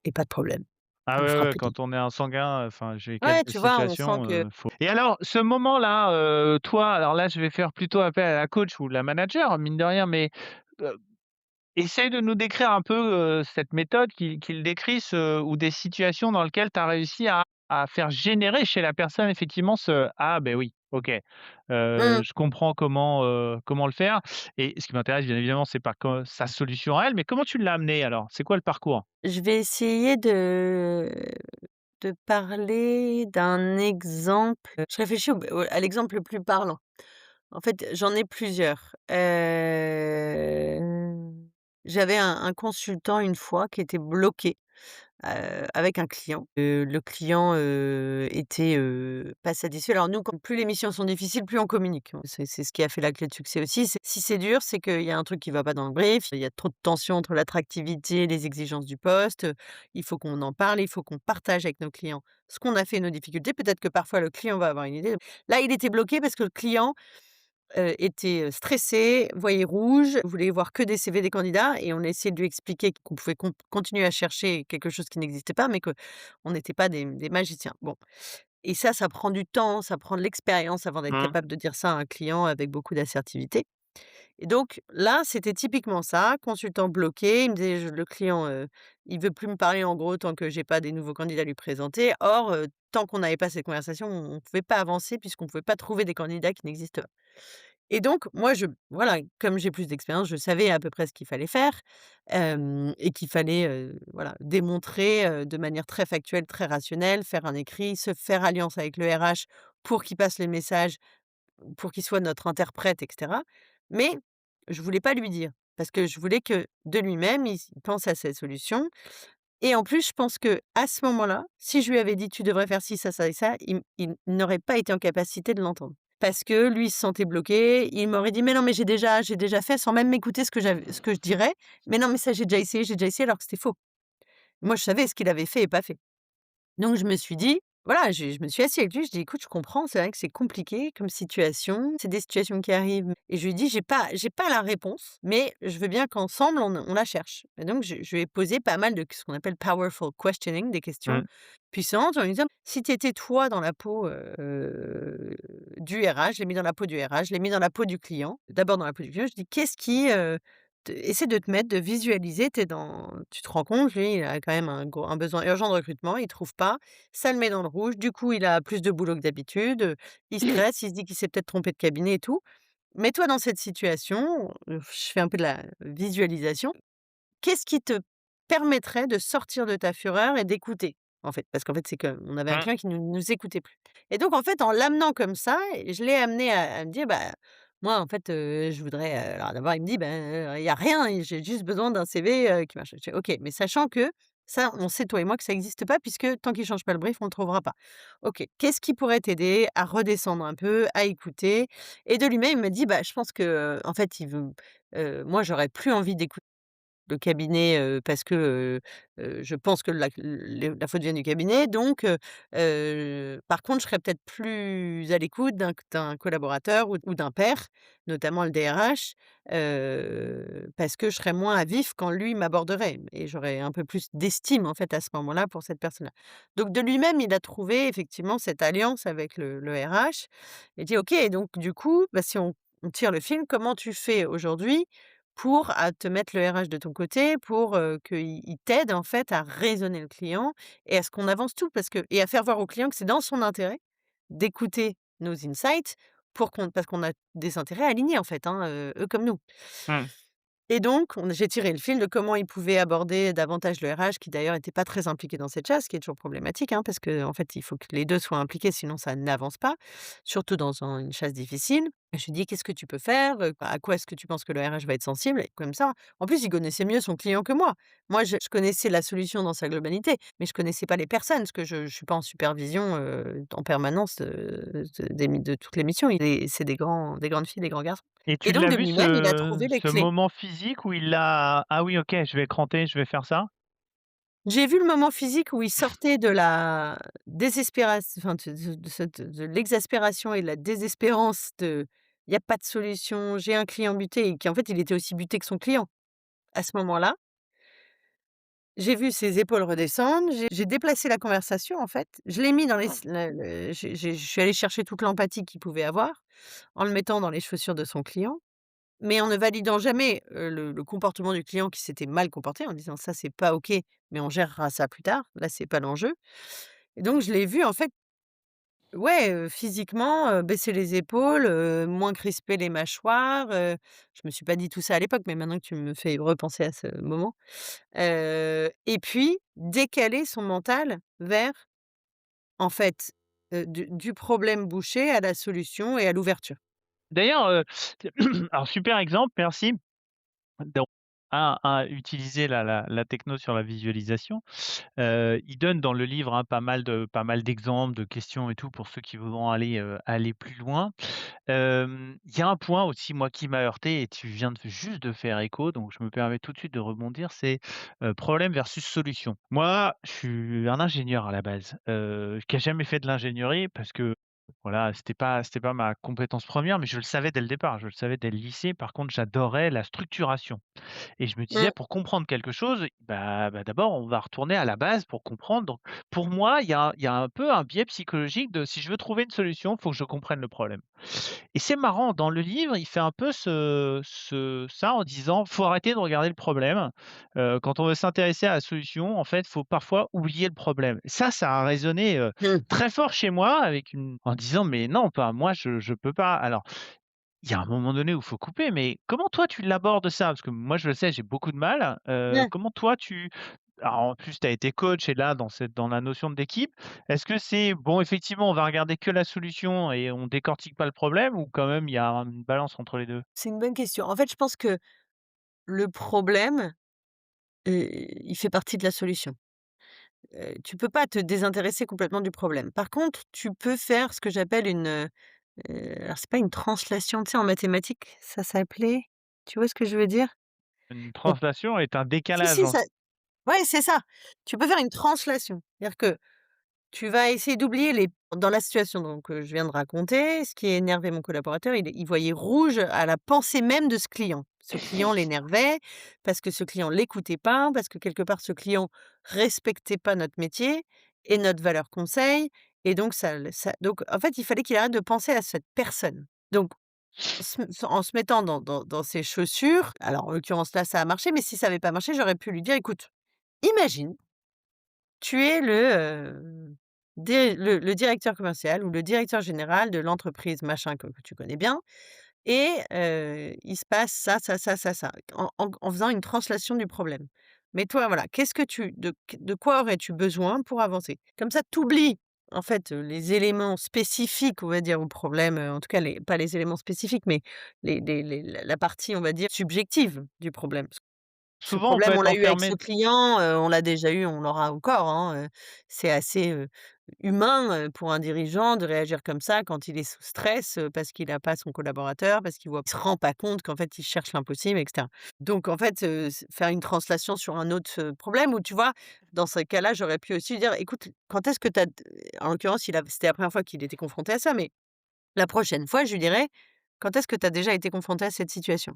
et pas de problème, Ah on le ouais, fera ouais, plus tard. quand on est un sanguin, enfin, j'ai Ouais, quelques tu vois, on sent situations, que faut et alors ce moment-là, toi, alors là, je vais faire plutôt appel à la coach ou la manager, mine de rien, mais, heu, essaye de nous décrire un peu, cette méthode qu'il décrit ce ou des situations dans lesquelles tu as réussi à faire générer chez la personne effectivement ce: «Ah beh, oui, OK, mmh, je comprends comment le faire» et ce qui m'intéresse bien évidemment, c'est pas co sa solution à elle, mais comment tu l'as amené alors? C'est quoi le parcours? je vais essayer de parler d'un exemple, je réfléchis à l'exemple le plus parlant. En fait, j'en ai plusieurs. J'avais un consultant une fois qui était bloqué, avec un client. Le client, était, pas satisfait. Alors nous, comme plus les missions sont difficiles, plus on communique. C'est ce qui a fait la clé de succès aussi. Si c'est dur, c'est qu'il y a un truc qui va pas dans le brief, il y a trop de tension entre l'attractivité et les exigences du poste, il faut qu'on en parle, il faut qu'on partage avec nos clients ce qu'on a fait, nos difficultés. Peut-être que parfois le client va avoir une idée. Là, il était bloqué parce que le client était, stressé, voyait rouge, voulait voir que des CV des candidats et on a essayé de lui expliquer qu'on pouvait continuer à chercher quelque chose qui n'existait pas, mais qu'on n'était pas des magiciens. Bon et ça prend du temps, ça prend de l'expérience avant d'être Mmh. capable de dire ça à un client avec beaucoup d'assertivité et donc là, c'était typiquement ça, consultant bloqué. Il me disait: «Je le client, il veut plus me parler en gros tant que j'ai pas des nouveaux candidats à lui présenter». Or, tant qu'on n'avait pas cette conversation, on ne pouvait pas avancer puisqu'on ne pouvait pas trouver des candidats qui n'existent pas. Et donc moi voilà, comme j'ai plus d'expérience, je savais à peu près ce qu'il fallait faire, et qu'il fallait, voilà, démontrer, de manière très factuelle, très rationnelle, faire un écrit, se faire alliance avec le RH pour qu'il passe les messages, pour qu'il soit notre interprète et cetera. Mais je voulais pas lui dire, parce que je voulais que de lui-même, il pense à cette solution et en plus, je pense que à ce moment-là, si je lui avais dit: «Tu devrais faire ci, ça et ça», il n'aurait pas été en capacité de l'entendre. parce que lui, il se sentait bloqué. Il m'aurait dit: «Mais non, mais j'ai déjà fait», sans même m'écouter ce que je dirais. «Mais non, mais ça, j'ai déjà essayé», alors que c'était faux. Moi, je savais ce qu'il avait fait et pas fait. Donc je me suis dit, voilà, je me suis assise avec lui, je dis: «Écoute, je comprends, c'est vrai que c'est compliqué comme situation, c'est des situations qui arrivent», et je lui ai dit: «J'ai pas la réponse, mais je veux bien qu'ensemble on la cherche», et donc je lui ai posé pas mal de ce qu'on appelle powerful questioning, des questions Mmh. puissantes en lui disant: «Si tu étais toi dans la peau, du RH», je l'ai mis dans la peau du RH, je l'ai mis dans la peau du client, d'abord dans la peau du client, je dis: «Qu'est-ce qui, te essaie de te mettre, de visualiser, tu te rends compte, lui, il a quand même un besoin urgent de recrutement, il trouve pas, ça le met dans le rouge, du coup, il a plus de boulot que d'habitude, il stresse, il se dit qu'il s'est peut-être trompé de cabinet et tout. Mets-toi dans cette situation», je fais un peu de la visualisation. Qu'est-ce qui te permettrait de sortir de ta fureur et d'écouter, en fait? Parce qu'en fait, c'est qu'on avait un Mmh. client qui nous écoutait plus, et donc en fait, en l'amenant comme ça, je l'ai amené à me dire: «Bah, moi, en fait, je voudrais», alors d'abord, il me dit: «Ben, il y a rien, et j'ai juste besoin d'un CV, qui marche». Je fais: «OK, mais sachant que ça, on sait, toi et moi, que ça existe pas, puisque tant qu'il change pas le brief, on le trouvera pas. OK, qu'est-ce qui pourrait t'aider à redescendre un peu, à écouter?» Et de lui-même, il me dit: «Bah, je pense que, en fait, il veut, moi, j'aurais plus envie d'écouter le cabinet, parce que, je pense que la faute vient du cabinet, donc par contre, je serais peut-être plus à l'écoute d'un collaborateur ou d'un pair, notamment le DRH, parce que je serais moins à vif quand lui m'aborderait, et j'aurais un peu plus d'estime, en fait, à ce moment-là, pour cette personne-là». Donc de lui-même, il a trouvé effectivement cette alliance avec le RH, et dit: «OK, donc du coup, bah, si on tire le film, comment tu fais aujourd'hui pour à te mettre le RH de ton côté, pour, qu'il t'aide en fait à raisonner le client et à ce qu'on avance tout, parce que et à faire voir au client que c'est dans son intérêt d'écouter nos insights, parce qu'on a des intérêts alignés en fait, hein, eux comme nous». Mmh. Et donc j'ai tiré le fil de comment il pouvait aborder davantage le RH, qui d'ailleurs était pas très impliqué dans cette chasse, ce qui est toujours problématique, hein, parce qu'en fait, il faut que les 2 soient impliqués, sinon ça n'avance pas, surtout dans une chasse difficile. Et je lui dis: «Qu'est-ce que tu peux faire? À quoi est-ce que tu penses que le RH va être sensible?» Et comme ça, en plus, il connaissait mieux son client que moi. Moi, je connaissais la solution dans sa globalité, mais je connaissais pas les personnes, parce que je suis pas en supervision, en permanence, de toutes les missions. C'est des grandes filles, des grands garçons. Et Et tu donc l'as de vu lui-même, il a trouvé les ce clés. moment physique où il a: «Ah oui, OK, je vais cranter, je vais faire ça»? J'ai vu le moment physique où il sortait de la désespération, enfin de l'exaspération et de la désespérance de: «Il y a pas de solution, j'ai un client buté», et qu'en fait, il était aussi buté que son client. À ce moment-là, j'ai vu ses épaules redescendre, j'ai déplacé la conversation, en fait. Je l'ai mis dans les je suis allée chercher toute l'empathie qu'il pouvait avoir, en le mettant dans les chaussures de son client, mais en ne validant jamais, le comportement du client qui s'était mal comporté, en disant: «Ça, c'est pas OK, mais on gérera ça plus tard. Là, c'est pas l'enjeu». Et donc je l'ai vu, en fait, ouais, physiquement, baisser les épaules, moins crisper les mâchoires, je me suis pas dit tout ça à l'époque, mais maintenant que tu me fais repenser à ce moment, et puis décaler son mental vers, en fait, du problème bouché à la solution et à l'ouverture. D'ailleurs, alors super exemple, merci. Donc à utiliser la techno sur la visualisation. Il donne dans le livre, hein, pas mal d'exemples, de questions et tout pour ceux qui voudront aller plus loin. Il y a un point aussi moi qui m'a heurté et tu viens juste de faire écho, donc je me permets tout de suite de rebondir, c'est, problème versus solution. Moi, je suis un ingénieur à la base, qui a jamais fait de l'ingénierie parce que voilà, c'était pas ma compétence première, mais je le savais dès le départ, je le savais dès le lycée. Par contre, j'adorais la structuration. Et je me disais Mmh, pour comprendre quelque chose, d'abord on va retourner à la base pour comprendre. Donc pour moi, il y a un peu un biais psychologique de si je veux trouver une solution, il faut que je comprenne le problème. Et c'est marrant, dans le livre, il fait un peu ça en disant: «Faut arrêter de regarder le problème, quand on veut s'intéresser à la solution, en fait, faut parfois oublier le problème». Ça a résonné, mmh. très fort chez moi en disant: «Mais non, pas moi, je peux pas». Alors il y a un moment donné où il faut couper, mais comment toi tu l'abordes ça? Parce que moi je le sais, j'ai beaucoup de mal, comment toi tu alors en plus tu as été coach et là dans la notion d'équipe, est-ce que c'est bon effectivement on va regarder que la solution et on décortique pas le problème ou quand même il y a une balance entre les 2. C'est une bonne question. En fait, je pense que le problème, il fait partie de la solution. Tu peux pas te désintéresser complètement du problème. Par contre, tu peux faire ce que j'appelle une, Alors c'est pas une translation, tu sais, en mathématiques, ça s'appelait? Tu vois ce que je veux dire? Une Bon, translation est un si, décalage si, en ça ouais, c'est ça. Tu peux faire une translation. C'est-à-dire que tu vas essayer d'oublier les dans la situation donc je viens de raconter, ce qui énervait mon collaborateur, il voyait rouge à la pensée même de ce client. Ce client l'énervait parce que ce client l'écoutait pas, parce que quelque part ce client respectait pas notre métier et notre valeur conseil et donc ça donc en fait, il fallait qu'il arrête de penser à cette personne. Donc en se mettant dans ses chaussures, alors en l'occurrence là, ça a marché, mais si ça avait pas marché, j'aurais pu lui dire: «Écoute, imagine tu es le directeur commercial ou le directeur général de l'entreprise machin que tu connais bien et il se passe ça, ça, ça, ça, ça, en faisant une translation du problème. Mais toi, voilà, qu'est-ce que tu de quoi aurais-tu besoin pour avancer? Comme ça, tu oublies, en fait, les éléments spécifiques, on va dire, au problème, en tout cas les pas les éléments spécifiques, mais les la partie, on va dire, subjective du problème. Ce souvent on peut problème, on être l'a eu avec enfermé. ce client, on l'a déjà eu, on l'aura encore, hein, c'est assez, humain, pour un dirigeant de réagir comme ça quand il est sous stress, parce qu'il a pas son collaborateur, parce qu'il se rend pas compte qu'en fait, il cherche l'impossible et cetera. Donc en fait, c faire une translation sur un autre, problème où tu vois, dans ce cas-là, j'aurais pu aussi dire: «Écoute, quand est-ce que tu as» en l'occurrence, c'était la première fois qu'il était confronté à ça, mais la prochaine fois, je lui dirais: «Quand est-ce que tu as déjà été confronté à cette situation?»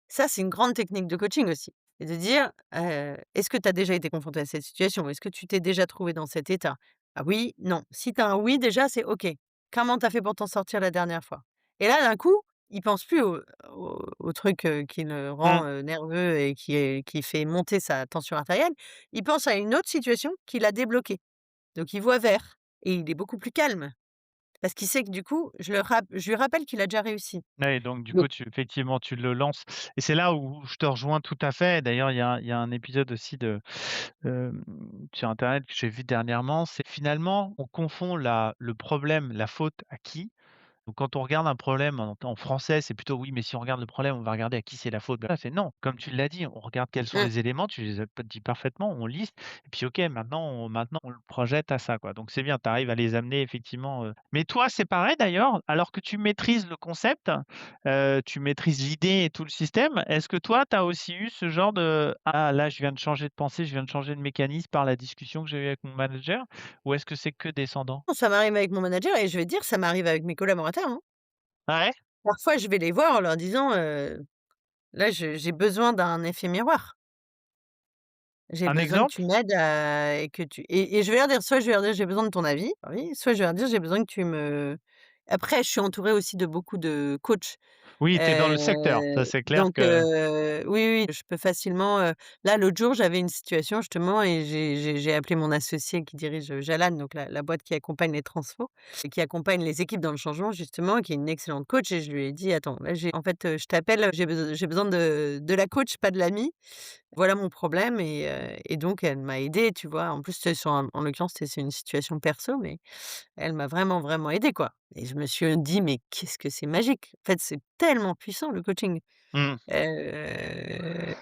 Ça, c'est une grande technique de coaching aussi et de dire, «Est-ce que tu as déjà été confronté à cette situation? Est-ce que tu t'es déjà trouvé dans cet état? Ah oui? Non». Si tu as un oui déjà, c'est OK. Comment tu as fait pour t'en sortir la dernière fois? Et là, d'un coup, il pense plus au truc, qui le rend, Mmh. nerveux et qui fait monter sa tension artérielle. Il pense à une autre situation qui l'a débloqué. Donc il voit vert et il est beaucoup plus calme parce qu'il sait que du coup, je lui rappelle qu'il a déjà réussi. Ouais, donc du Donc coup, tu effectivement, tu le lances et c'est là où je te rejoins tout à fait. D'ailleurs, il y a un épisode aussi hem, sur internet que j'ai vu dernièrement, c'est finalement on confond le problème, la faute à qui? Donc quand on regarde un problème en français, c'est plutôt: «Oui, mais si on regarde le problème, on va regarder à qui c'est la faute». Bah, là, c'est non, comme tu l'as dit, on regarde quels sont mmh. les éléments, tu les as pas dit parfaitement, on liste et puis OK, maintenant on le projette à ça, quoi. Donc c'est bien, tu arrives à les amener effectivement, mais toi, c'est pareil d'ailleurs, alors que tu maîtrises le concept, tu maîtrises l'idée et tout le système, est-ce que toi, tu as aussi eu ce genre de: «Ah là, je viens de changer de pensée, je viens de changer de mécanisme par la discussion que j'ai eue avec mon manager» ou est-ce que c'est que descendant? Non, ça m'arrive avec mon manager et je vais te dire, ça m'arrive avec mes collaborateurs, hein. Ah ouais? Parfois, je vais les voir en leur disant, «Là, j'ai besoin d'un effet miroir. J'ai Un besoin que exemple? tu m'aides à et que tu» et je vais leur dire, soit je vais leur dire: «J'ai besoin de ton avis», oui, soit je vais leur dire: «J'ai besoin que tu me» après, je suis entourée aussi de beaucoup de coachs. Oui, tu es dans le secteur, Heu, ça c'est clair donc que oui, oui, je peux facilement, là, l'autre jour, j'avais une situation justement et j'ai appelé mon associé qui dirige, Jalan, donc la boîte qui accompagne les transfos et qui accompagne les équipes dans le changement justement, qui est une excellente coach et je lui ai dit: «Attends, là, j'ai en fait, je t'appelle, j'ai besoin de la coach, pas de l'amie. Voilà mon problème» et donc elle m'a aidée, tu vois? En plus, c'était sur un en l'occurrence, c'était sur une situation perso, mais elle m'a vraiment, vraiment aidée, quoi et je me suis dit: «Mais qu'est-ce que c'est magique!» En fait, c'est tellement puissant le coaching. mmh, Heu,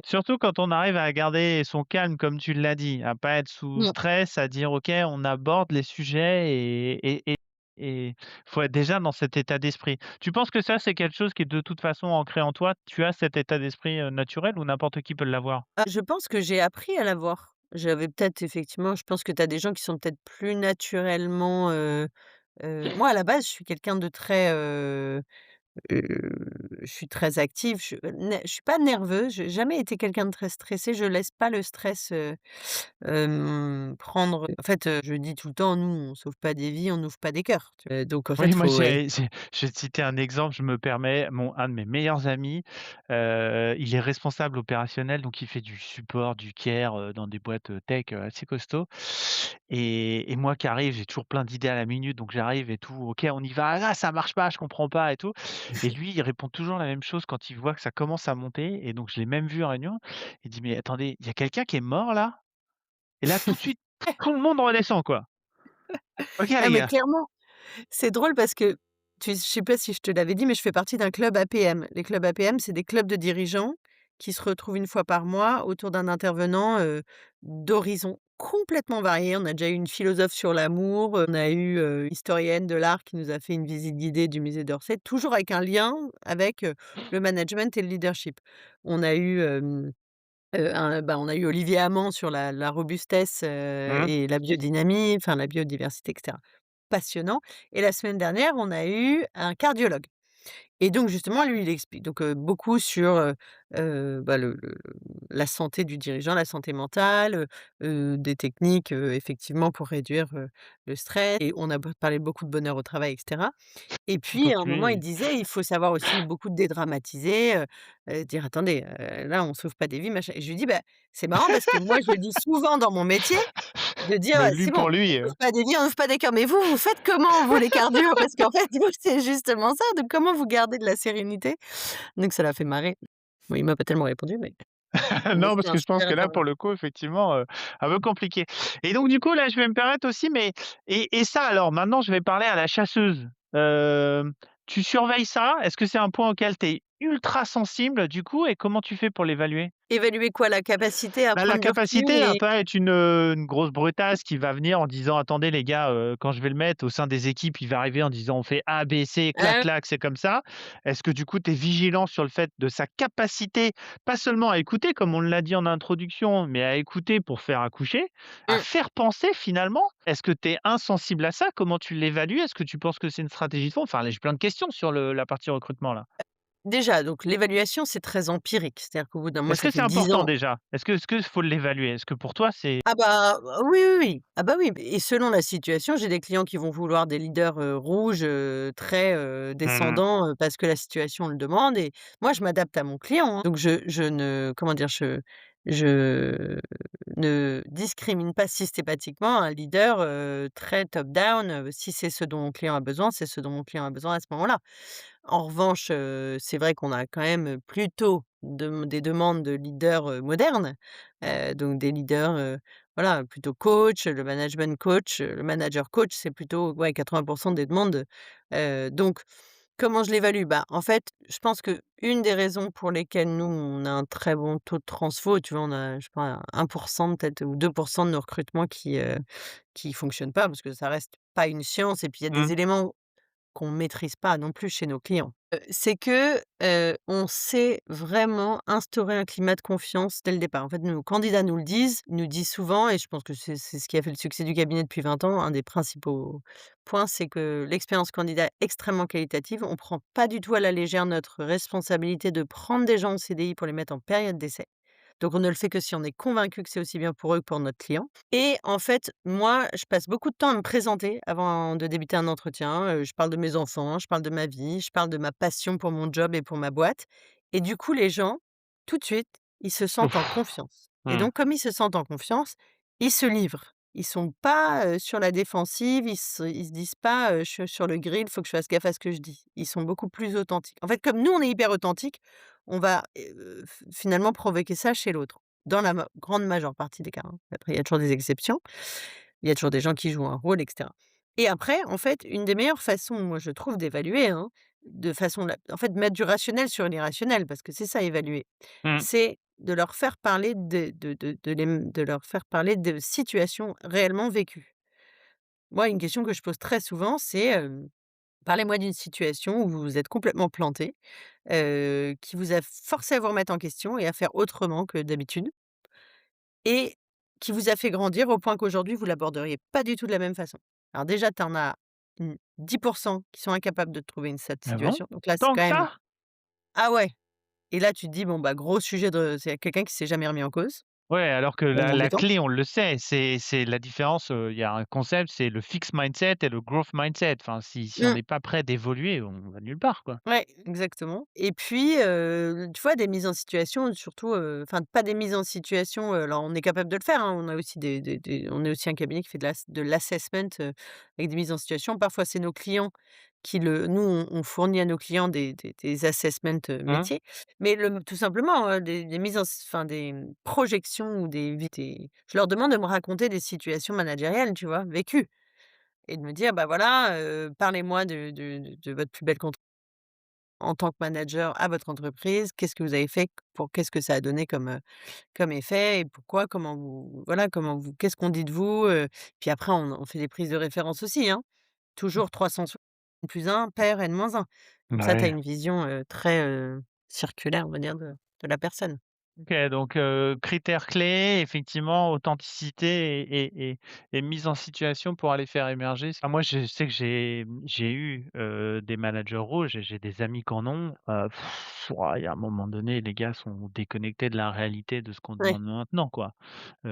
surtout quand on arrive à garder son calme comme tu l'as dit, à pas être sous mmh. stress, à dire: «OK, on aborde les sujets» et faut être déjà dans cet état d'esprit. Tu penses que ça, c'est quelque chose qui est de toute façon ancré en toi? Tu as cet état d'esprit, naturel ou n'importe qui peut l'avoir? Je pense que j'ai appris à l'avoir. J'avais peut-être effectivement je pense que tu as des gens qui sont peut-être plus naturellement, moi à la base, je suis quelqu'un de très, Heu, je suis très active, je suis pas nerveuse, j'ai jamais été quelqu'un de très stressé, je laisse pas le stress, prendre en fait, je dis tout le temps: «Nous, on sauve pas des vies, on n'ouvre pas des cœurs», tu vois? Donc en Oui, fait, moi faut ouais. je vais te citer un exemple, je me permets, un de mes meilleurs amis, il est responsable opérationnel, donc il fait du support, du care, dans des boîtes, tech, assez costauds et moi qui arrive, j'ai toujours plein d'idées à la minute, donc j'arrive et tout: «OK, on y va. Ah, ça marche pas, je comprends pas et tout» et lui, il répond toujours la même chose quand il voit que ça commence à monter et donc je l'ai même vu en réunion. Il dit: «Mais attendez, il y a quelqu'un qui est mort là?» et là, tout de suite, tout le monde redescend, quoi. «OK Ah les mais gars». clairement, c'est drôle parce que je sais pas si je te l'avais dit, mais je fais partie d'un club APM. Les clubs APM, c'est des clubs de dirigeants qui se retrouvent une fois par mois autour d'un intervenant, d'horizons complètement variés. On a déjà eu une philosophe sur l'amour, on a eu, une historienne de l'art qui nous a fait une visite guidée du musée d'Orsay, toujours avec un lien avec, le management et le leadership. On a eu, on a eu Olivier Hamon sur la robustesse, Mmh. et la biodynamie, enfin la biodiversité et cetera. Passionnant. Et la semaine dernière, on a eu un cardiologue. Et donc justement, lui, il explique donc beaucoup sur, le la santé du dirigeant, la santé mentale, des techniques, effectivement pour réduire, le stress, et on a parlé beaucoup de bonheur au travail et cetera. Et puis à un moment, il Continuez. disait: «Il faut savoir aussi beaucoup dédramatiser, dire: "Attendez, là, on sauve pas des vies, machin"». Et je lui dis: «Bah, c'est marrant parce que moi, je le dis souvent dans mon métier, de dire: Mais lui C'est bon, pour lui, on sauve pas des vies, on sauve pas des cœurs, mais vous, vous faites comment vous les cardio? Parce qu'en fait, vous, c'est justement ça, donc comment vous gardez de la sérénité?» Donc ça l'a fait marrer. Bon, il m'a pas tellement répondu, mais non, parce c'était un que je pense super que là, pour intervenant. le coup, effectivement, un peu compliqué et donc du coup, là, je vais me permettre aussi, mais et ça alors, maintenant, je vais parler à la chasseuse. Tu surveilles ça? Est-ce que c'est un point auquel tu es ultra sensible, du coup et comment tu fais pour l'évaluer? Évaluer quoi? La capacité à Bah, la prendre du recul capacité à et pas être une grosse brutasse qui va venir en disant: «Attendez les gars, quand je vais le mettre au sein des équipes, il va arriver en disant: "On fait A, B, C, clac, ah clac, c'est comme ça"». Est-ce que du coup, tu es vigilant sur le fait de sa capacité, pas seulement à écouter comme on l'a dit en introduction, mais à écouter pour faire accoucher, à mmh. faire penser finalement? Est-ce que tu es insensible à ça? Comment tu l'évalues? Est-ce que tu penses que c'est une stratégie de fond? Enfin là, j'ai plein de questions sur la partie recrutement là. Déjà, donc l'évaluation, c'est très empirique. C'est-à-dire qu'au bout d'un moi, Est-ce ça que fait c'est 10 important ans. déjà? Est-ce que faut l'évaluer? Est-ce que pour toi c'est Ah bah, oui, oui, oui. Ah bah, oui, et selon la situation, j'ai des clients qui vont vouloir des leaders, rouges, très, mmh descendants, parce que la situation le demande, et moi, je m'adapte à mon client, hein. Donc je ne comment dire? Je ne discrimine pas systématiquement un leader, très top down, si c'est ce dont mon client a besoin, c'est ce dont mon client a besoin à ce moment-là. En revanche, c'est vrai qu'on a quand même plutôt des demandes de leaders, modernes, donc des leaders, voilà, plutôt coach, le management coach, le manager coach, c'est plutôt, ouais, 80 des demandes, donc comment je l'évalue? Bah, en fait, je pense qu'une des raisons pour lesquelles nous, on a un très bon taux de transfo, tu vois? On a, je sais pas, 1 peut-être ou 2 de nos recrutements qui fonctionnent pas parce que ça reste pas une science, et puis il y a des mh. éléments qu'on maîtrise pas non plus chez nos clients. C'est que, on sait vraiment instaurer un climat de confiance dès le départ. En fait, nos candidats nous le disent souvent, et je pense que c'est ce qui a fait le succès du cabinet depuis 20 ans. Un des principaux points, c'est que l'expérience candidat est extrêmement qualitative. On prend pas du tout à la légère notre responsabilité de prendre des gens en CDI pour les mettre en période d'essai. Donc on ne le fait que si on est convaincu que c'est aussi bien pour eux que pour notre client. Et en fait, moi, je passe beaucoup de temps à me présenter avant de débuter un entretien. Je parle de mes enfants, je parle de ma vie, je parle de ma passion pour mon job et pour ma boîte. Et du coup, les gens, tout de suite, ils se sentent en Ouf. confiance. Et Mmh. donc, comme ils se sentent en confiance, ils se livrent. Ils sont pas, sur la défensive, ils se disent pas, «Je suis sur le grill, il faut que je fasse gaffe à ce que je dis». Ils sont beaucoup plus authentiques. En fait, comme nous, on est hyper authentiques, on va, finalement provoquer ça chez l'autre, dans la grande majeure partie des cas, hein. Après, il y a toujours des exceptions. Il y a toujours des gens qui jouent un rôle et cetera. Et après, en fait, une des meilleures façons, moi, je trouve, d'évaluer, hein, de façon en fait, mettre du rationnel sur l'irrationnel, parce que c'est ça évaluer, Mmh. c'est de leur faire parler de leur faire parler de situations réellement vécues. Moi, une question que je pose très souvent, c'est, parlez-moi d'une situation où vous vous êtes complètement planté, qui vous a forcé à vous remettre en question et à faire autrement que d'habitude, et qui vous a fait grandir au point qu'aujourd'hui vous l'aborderiez pas du tout de la même façon. Alors déjà, tu en as, 10 qui sont incapables de trouver cette Ah bon? situation. Donc là, c'est Tant quand que même, ça? ah ouais, et là tu te dis: «Bon, bah, gros sujet de c'est quelqu'un qui s'est jamais remis en cause». Ouais, alors que C'est quand même la embêtant. clé, on le sait, c'est la différence, il y a un concept, c'est le fixed mindset et le growth mindset. Enfin, si on Mmh. n'est pas prêt d'évoluer, on va nulle part, quoi. Ouais, exactement. Et puis, tu vois, des mises en situation surtout, enfin pas des mises en situation, alors on est capable de le faire, hein. On a aussi on est aussi un cabinet qui fait de l'assessment, avec des mises en situation. Parfois, c'est nos clients qui le nous, on fournit à nos clients des assessments, Mmh. métiers. Mais tout simplement, des mises en enfin des, projections ou je leur demande de me raconter des situations managériales, tu vois, vécues, et de me dire: «Bah, voilà, parlez-moi de votre plus belle en tant que manager à votre entreprise? Qu'est-ce que vous avez fait pour qu'est-ce que ça a donné comme, comme effet et pourquoi? Comment vous voilà, comment vous qu'est-ce qu'on dit de vous? Puis après on fait des prises de référence aussi, hein. Toujours 360 plus un pair N-1. Comme ça, tu as Ouais. une vision, très, circulaire, on va dire, de la personne. OK, donc critères clés, effectivement, authenticité et mise en situation pour aller faire émerger. Ah moi, je sais que j'ai eu, des managers rouges et j'ai des amis qui en ont, ouah, il y a un moment donné, les gars sont déconnectés de la réalité de ce qu'on Ouais. demande maintenant, quoi.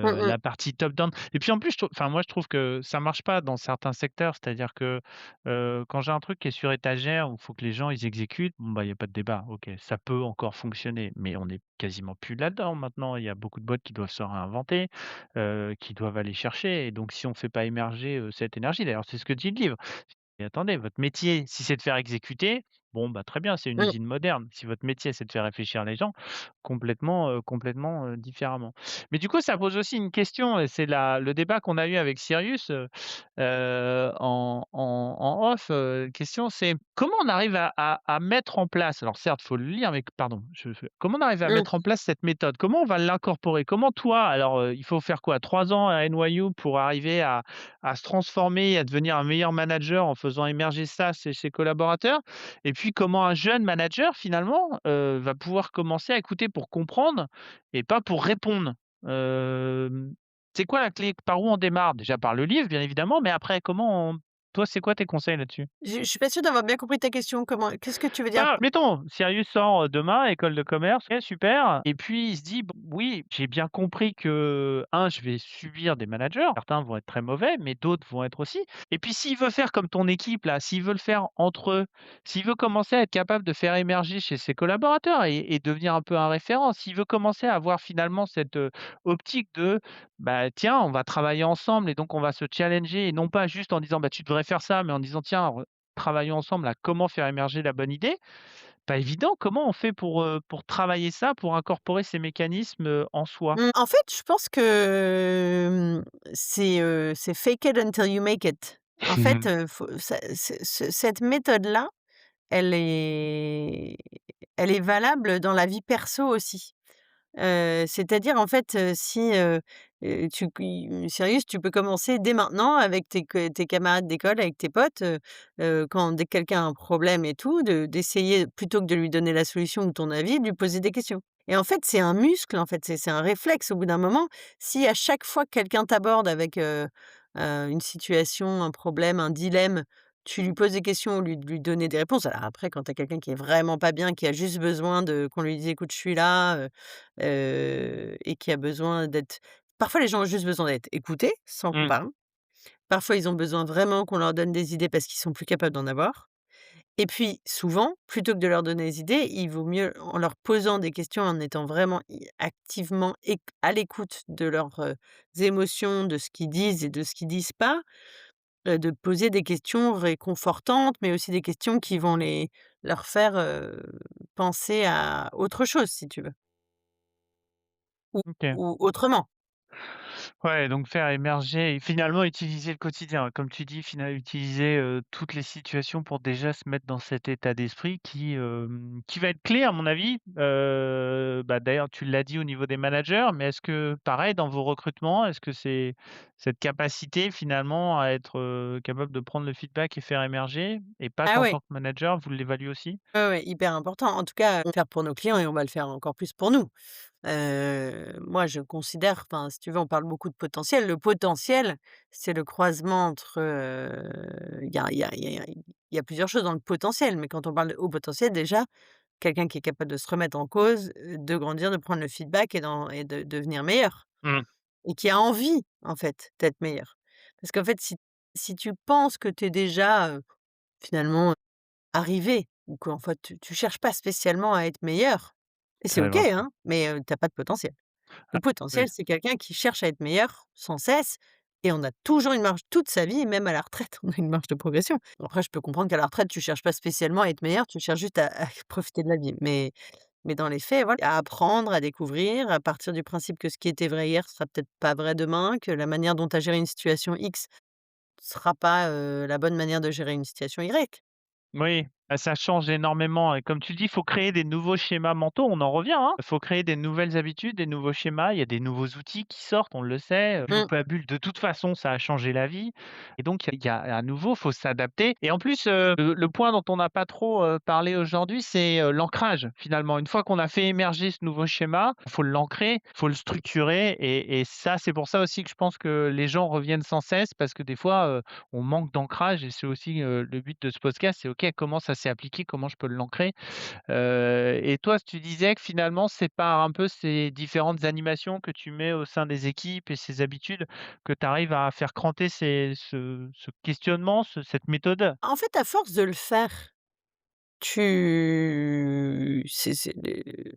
Mmh mh. La partie top down et puis en plus, moi, je trouve que ça marche pas dans certains secteurs. C'est-à-dire que, quand j'ai un truc qui est sur étagère où il faut que les gens ils exécutent, bon, bah, il y a pas de débat. OK, ça peut encore fonctionner, mais on est quasiment plus là-dedans maintenant. Il y a beaucoup de boîtes qui doivent se réinventer, qui doivent aller chercher et donc si on fait pas émerger, cette énergie d'ailleurs, c'est ce que dit le livre. Et attendez, votre métier, si c'est de faire exécuter, bon, bah, très bien, c'est une Mmh. usine moderne. Si votre métier, c'est de faire réfléchir les gens, complètement, différemment. Mais du coup, ça pose aussi une question et c'est la le débat qu'on a eu avec Sirius, en off, question, c'est comment on arrive à mettre en place alors certes, faut le lire, mais pardon, je comment on arrive à Mmh. mettre en place cette méthode? Comment on va l'incorporer? Comment toi alors, il faut faire quoi? 3 ans à NYU pour arriver à se transformer et à devenir un meilleur manager en faisant émerger ça chez ses collaborateurs? Et puis comment un jeune manager finalement, va pouvoir commencer à écouter pour comprendre et pas pour répondre? Hem, c'est quoi la clé? Par où on démarre? Déjà par le livre bien évidemment, mais après comment on toi c'est quoi tes conseils là-dessus? Je suis pas sûre d'avoir bien compris ta question. Comment qu'est-ce que tu veux dire Bah, par mettons, Sirius sort, demain, école de commerce, OK, super et puis il se dit: «Bon, oui, j'ai bien compris que, je vais subir des managers, certains vont être très mauvais, mais d'autres vont être aussi» et puis s'il veut faire comme ton équipe là, s'il veut le faire entre eux, s'il veut commencer à être capable de faire émerger chez ses collaborateurs et devenir un peu un référent, s'il veut commencer à avoir finalement cette, optique de, bah, tiens, on va travailler ensemble et donc on va se challenger et non pas juste en disant: «Bah, tu devrais faire ça», mais en disant: «Tiens, travaillons ensemble à comment faire émerger la bonne idée». Pas évident. Comment on fait pour travailler ça, pour incorporer ces mécanismes, en soi? En fait, je pense que, c'est fake it until you make it. En fait, faut ça cette méthode-là, elle est elle est valable dans la vie perso aussi. C'est-à-dire en fait, si, tu sérieux, tu peux commencer dès maintenant avec tes camarades d'école, avec tes potes, quand dès que quelqu'un a un problème et tout, d'essayer plutôt que de lui donner la solution ou ton avis, de lui poser des questions. Et en fait, c'est un muscle, en fait, c'est un réflexe au bout d'un moment. Si à chaque fois que quelqu'un t'aborde avec, une situation, un problème, un dilemme, tu lui poses des questions au lieu de lui donner des réponses. Alors après, quand tu as quelqu'un qui est vraiment pas bien, qui a juste besoin de qu'on lui dise: «Écoute, je suis là», et qui a besoin d'être parfois les gens ont juste besoin d'être écoutés, sans qu'on Mmh. parle. Parfois, ils ont besoin vraiment qu'on leur donne des idées parce qu'ils sont plus capables d'en avoir. Et puis souvent, plutôt que de leur donner des idées, il vaut mieux en leur posant des questions, en étant vraiment activement à l'écoute de leurs, émotions, de ce qu'ils disent et de ce qu'ils disent pas, de poser des questions réconfortantes, mais aussi des questions qui vont leur faire, penser à autre chose, si tu veux, ou OK. autrement. Ouais, donc faire émerger et finalement utiliser le quotidien. Comme tu dis, utiliser, toutes les situations pour déjà se mettre dans cet état d'esprit qui va être clé à mon avis. Bah, d'ailleurs tu l'as dit au niveau des managers, mais est-ce que pareil dans vos recrutements, est-ce que c'est cette capacité finalement à être, capable de prendre le feedback et faire émerger et pas Ah qu'en ouais, tant que manager, vous l'évaluez aussi? ouais, ouais, hyper important. En tout cas, on va le faire pour nos clients et on va le faire encore plus pour nous. Moi, je considère enfin, si tu veux, on parle beaucoup de potentiel. Le potentiel, c'est le croisement entre, il y a plusieurs choses dans le potentiel, mais quand on parle de haut potentiel, déjà, quelqu'un qui est capable de se remettre en cause, de grandir, de prendre le feedback et de devenir meilleur Mmh. et qui a envie, en fait, d'être meilleur. Parce qu'en fait, si tu penses que tu es déjà, finalement, arrivé ou qu'en fait, tu cherches pas spécialement à être meilleur et c'est C'est OK, vrai ça. hein, mais tu pas de potentiel. Le Ah oui. potentiel, c'est quelqu'un qui cherche à être meilleur sans cesse et on a toujours une marge toute sa vie, même à la retraite, on a une marge de progression. Après, je peux comprendre qu'à la retraite, tu cherches pas spécialement à être meilleur, tu cherches juste à profiter de la vie. Mais dans les faits, voilà, à apprendre, à découvrir, à partir du principe que ce qui était vrai hier sera peut-être pas vrai demain, que la manière dont tu as géré une situation X sera pas, la bonne manière de gérer une situation Y. Oui. Bah, ça change énormément et comme tu dis, il faut créer des nouveaux schémas mentaux, on en revient, hein. Il faut créer des nouvelles habitudes, des nouveaux schémas. Il y a des nouveaux outils qui sortent, on le sait, Mmh. Bulle à bulle, de toute façon, ça a changé la vie et donc il y a à nouveau, faut s'adapter et en plus, le point dont on n'a pas trop, parlé aujourd'hui, c'est, l'ancrage finalement. Une fois qu'on a fait émerger ce nouveau schéma, il faut l'ancrer, il faut le structurer et ça, c'est pour ça aussi que je pense que les gens reviennent sans cesse parce que des fois, on manque d'ancrage et c'est aussi, le but de ce podcast, c'est OK, comment ça s'est appliqué? Comment je peux l'ancrer? Et toi, tu disais que finalement, c'est par un peu ces différentes animations que tu mets au sein des équipes et ces habitudes que tu arrives à faire cranter ce questionnement, cette méthode? En fait, à force de le faire, tu c'est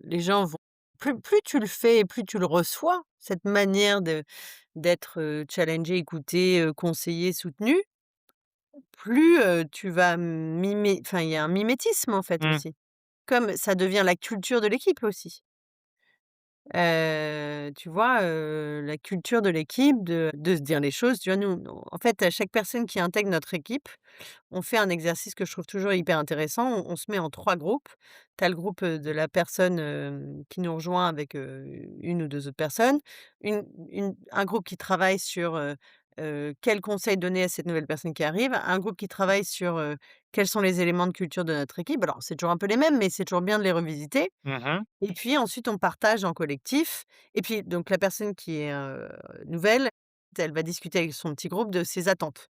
les gens vont plus tu le fais et plus tu le reçois, cette manière d'être, challengé, écouté, conseillé, soutenu, plus, tu vas enfin, il y a un mimétisme, en fait, Mmh. aussi. Comme ça devient la culture de l'équipe aussi. Tu vois, la culture de l'équipe de se dire les choses, tu vois? Nous, en fait, à chaque personne qui intègre notre équipe, on fait un exercice que je trouve toujours hyper intéressant. On se met en 3 groupes. Tu as le groupe, de la personne, qui nous rejoint avec, 1 ou 2 autres personnes. Un groupe qui travaille sur, quels conseils donner à cette nouvelle personne qui arrive. Un groupe qui travaille sur, quels sont les éléments de culture de notre équipe. Alors, c'est toujours un peu les mêmes, mais c'est toujours bien de les revisiter. Mmh. Et puis ensuite, on partage en collectif et puis donc la personne qui est, nouvelle, elle va discuter avec son petit groupe de ses attentes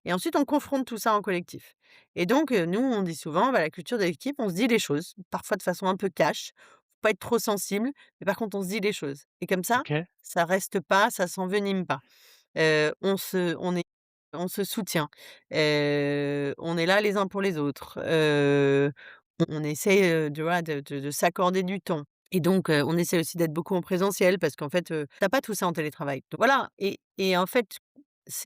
et ensuite on confronte tout ça en collectif et donc nous, on dit souvent, bah, la culture de l'équipe, on se dit les choses, parfois de façon un peu cash, faut pas être trop sensible, mais par contre on se dit les choses et comme OK. ça reste pas, ça s'envenime pas. On se soutient, on est là les uns pour les autres, on essaie, tu vois, de s'accorder du temps et donc on essaie aussi d'être beaucoup en présentiel parce qu'en fait, tu pas tout ça en télétravail. Donc voilà et en fait,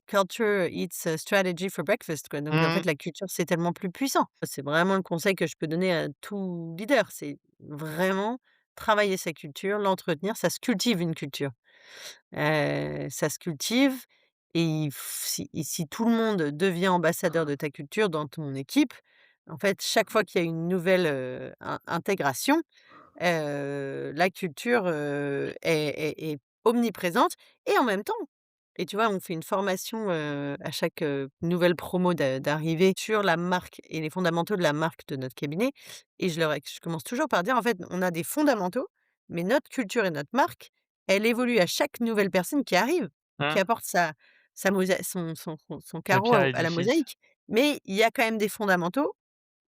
culture eats strategy for breakfast, quoi. Donc en fait, Mmh. la culture, c'est tellement plus puissant. C'est vraiment le conseil que je peux donner à tout leader, c'est vraiment travailler sa culture, l'entretenir, ça se cultive une culture. Ça se cultive et si tout le monde devient ambassadeur de ta culture dans ton équipe, en fait, chaque fois qu'il y a une nouvelle, intégration, la culture, est omniprésente et en même temps et tu vois, on fait une formation, à chaque, nouvelle promo d'arrivée sur la marque et les fondamentaux de la marque de notre cabinet et je commence toujours par dire: «En fait, on a des fondamentaux, mais notre culture et notre marque, elle évolue à chaque nouvelle personne qui arrive, qui Mmh. apporte sa mosa son La carreau pierre à à la l'édifice. mosaïque, mais il y a quand même des fondamentaux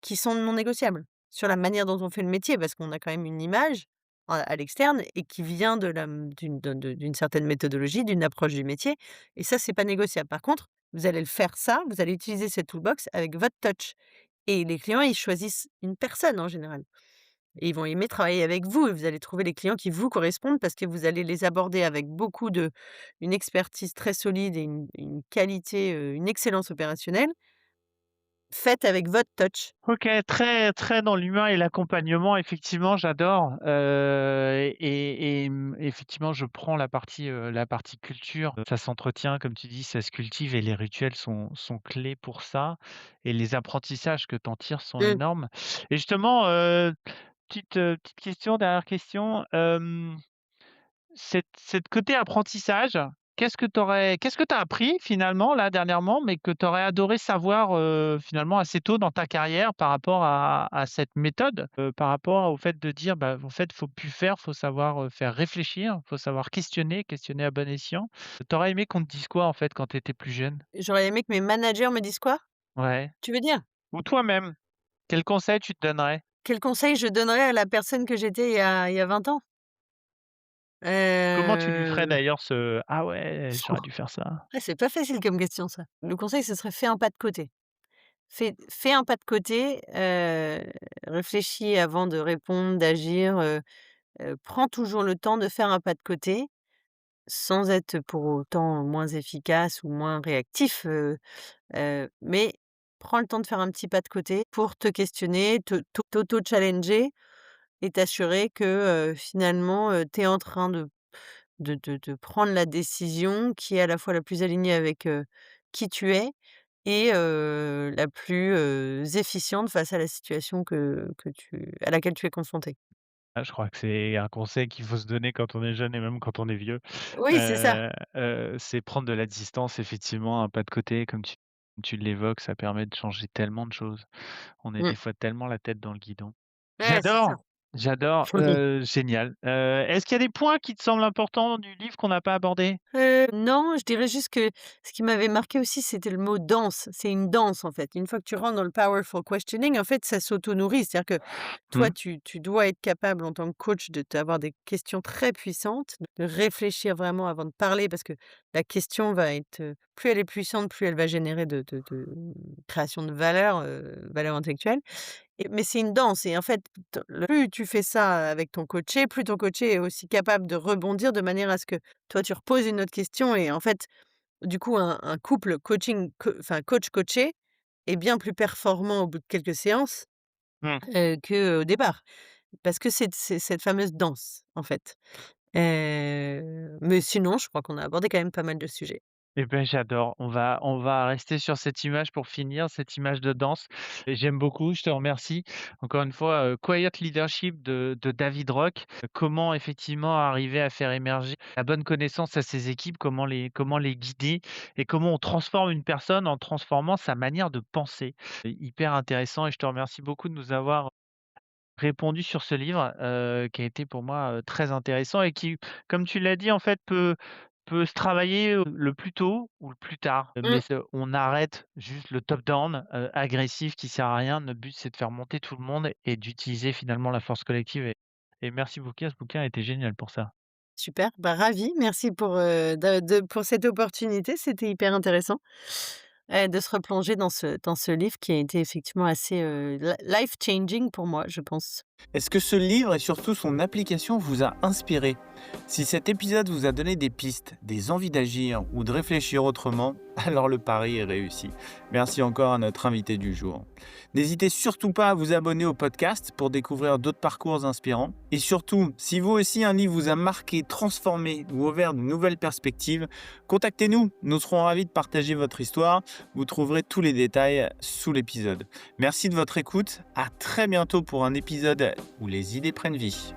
qui sont non négociables, sur la manière dont on fait le métier, parce qu'on a quand même une image à l'externe et qui vient de la d'une certaine méthodologie, d'une approche du métier et ça, c'est pas négociable. Par contre, vous allez le faire ça, vous allez utiliser cette toolbox avec votre touch et les clients, ils choisissent une personne en général et ils vont aimer travailler avec vous et vous allez trouver les clients qui vous correspondent parce que vous allez les aborder avec beaucoup de une expertise très solide et une qualité, une excellence opérationnelle, faite avec votre touch. OK, très très dans l'humain et l'accompagnement, effectivement, j'adore, effectivement, je prends la partie culture. Ça s'entretient, comme tu dis, ça se cultive et les rituels sont clés pour ça et les apprentissages que tu en tires sont Mmh. énormes et justement, petite question, dernière question, cette côté apprentissage, qu'est-ce que tu as appris finalement là dernièrement, mais que tu aurais adoré savoir, finalement assez tôt dans ta carrière par rapport à cette méthode? Par rapport au fait de dire: «Bah, en fait, faut plus faire, faut savoir, faire réfléchir, faut savoir questionner, questionner à bon escient». Tu aurais aimé qu'on te dise quoi en fait quand tu étais plus jeune? J'aurais aimé que mes managers me disent quoi? Ouais. Tu veux dire? Ou toi-même, quel conseil tu te donnerais? Quel conseil je donnerais à la personne que j'étais il y a 20 ans? Comment tu lui ferais Heu, d'ailleurs ce: «Ah ouais, j'aurais dû faire ça»? c'est pas facile comme question ça. Le conseil, ce serait fais un pas de côté. Fais un pas de côté, réfléchis avant de répondre, d'agir, prends toujours le temps de faire un pas de côté, sans être pour autant moins efficace ou moins réactif, mais prends le temps de faire un petit pas de côté pour te questionner, t'auto-challenger et t'assurer que, finalement, tu es en train de prendre la décision qui est à la fois la plus alignée avec, qui tu es et la plus, efficiente face à la situation que tu à laquelle tu es confronté. Ah, je crois que c'est un conseil qu'il faut se donner quand on est jeune et même quand on est vieux. Oui, c'est ça. C'est prendre de la distance, effectivement, un pas de côté, comme tu l'évoques, ça permet de changer tellement de choses. On est Mmh. des fois tellement la tête dans le guidon. Ouais, c'est ça. J'adore, j'adore, Oui. génial. Est-ce qu'il y a des points qui te semblent importants du livre qu'on n'a pas abordés? Non, je dirais juste que ce qui m'avait marqué aussi, c'était le mot danse. C'est une danse, en fait. Une fois que tu rentres dans le powerful questioning, en fait, ça s'auto-nourrit. C'est-à-dire que toi, Mmh, tu dois être capable, en tant que coach, de t'avoir des questions très puissantes, de réfléchir vraiment avant de parler, parce que la question va être, plus elle est puissante, plus elle va générer de création de valeur, valeur intellectuelle. Mais c'est une danse et en fait, plus tu fais ça avec ton coaché, plus ton coaché est aussi capable de rebondir de manière à ce que toi, tu reposes une autre question et en fait, du coup, un couple coach coaché est bien plus performant au bout de quelques séances, mmh. qu'au départ. Parce que c'est cette fameuse danse, en fait. Mais sinon, je crois qu'on a abordé quand même pas mal de sujets. Eh ben, j'adore. On va rester sur cette image pour finir, cette image de danse et j'aime beaucoup, je te remercie. Encore une fois, Quiet Leadership de David Rock. Comment effectivement arriver à faire émerger la bonne connaissance à ses équipes, comment les guider et comment on transforme une personne en transformant sa manière de penser. C'est hyper intéressant et je te remercie beaucoup de nous avoir répondu sur ce livre, qui a été pour moi, très intéressant et qui, comme tu l'as dit, en fait, peut se travailler, le plus tôt ou le plus tard. Mmh, Mais on arrête juste le top down, agressif qui sert à rien. Notre but, c'est de faire monter tout le monde et d'utiliser finalement la force collective et merci beaucoup, ce bouquin a été génial pour ça. super, bah, ravie, merci pour, pour cette opportunité, c'était hyper intéressant. De se replonger dans ce livre qui a été effectivement assez, life changing pour moi, je pense. Est-ce que ce livre et surtout son application vous a inspiré? Si cet épisode vous a donné des pistes, des envies d'agir ou de réfléchir autrement, alors le pari est réussi. Merci encore à notre invité du jour. N'hésitez surtout pas à vous abonner au podcast pour découvrir d'autres parcours inspirants. Et surtout, si vous aussi un livre vous a marqué, transformé ou ouvert de nouvelles perspectives, contactez-nous. Nous serons ravis de partager votre histoire. Vous trouverez tous les détails sous l'épisode. Merci de votre écoute. À très bientôt pour un épisode où les idées prennent vie.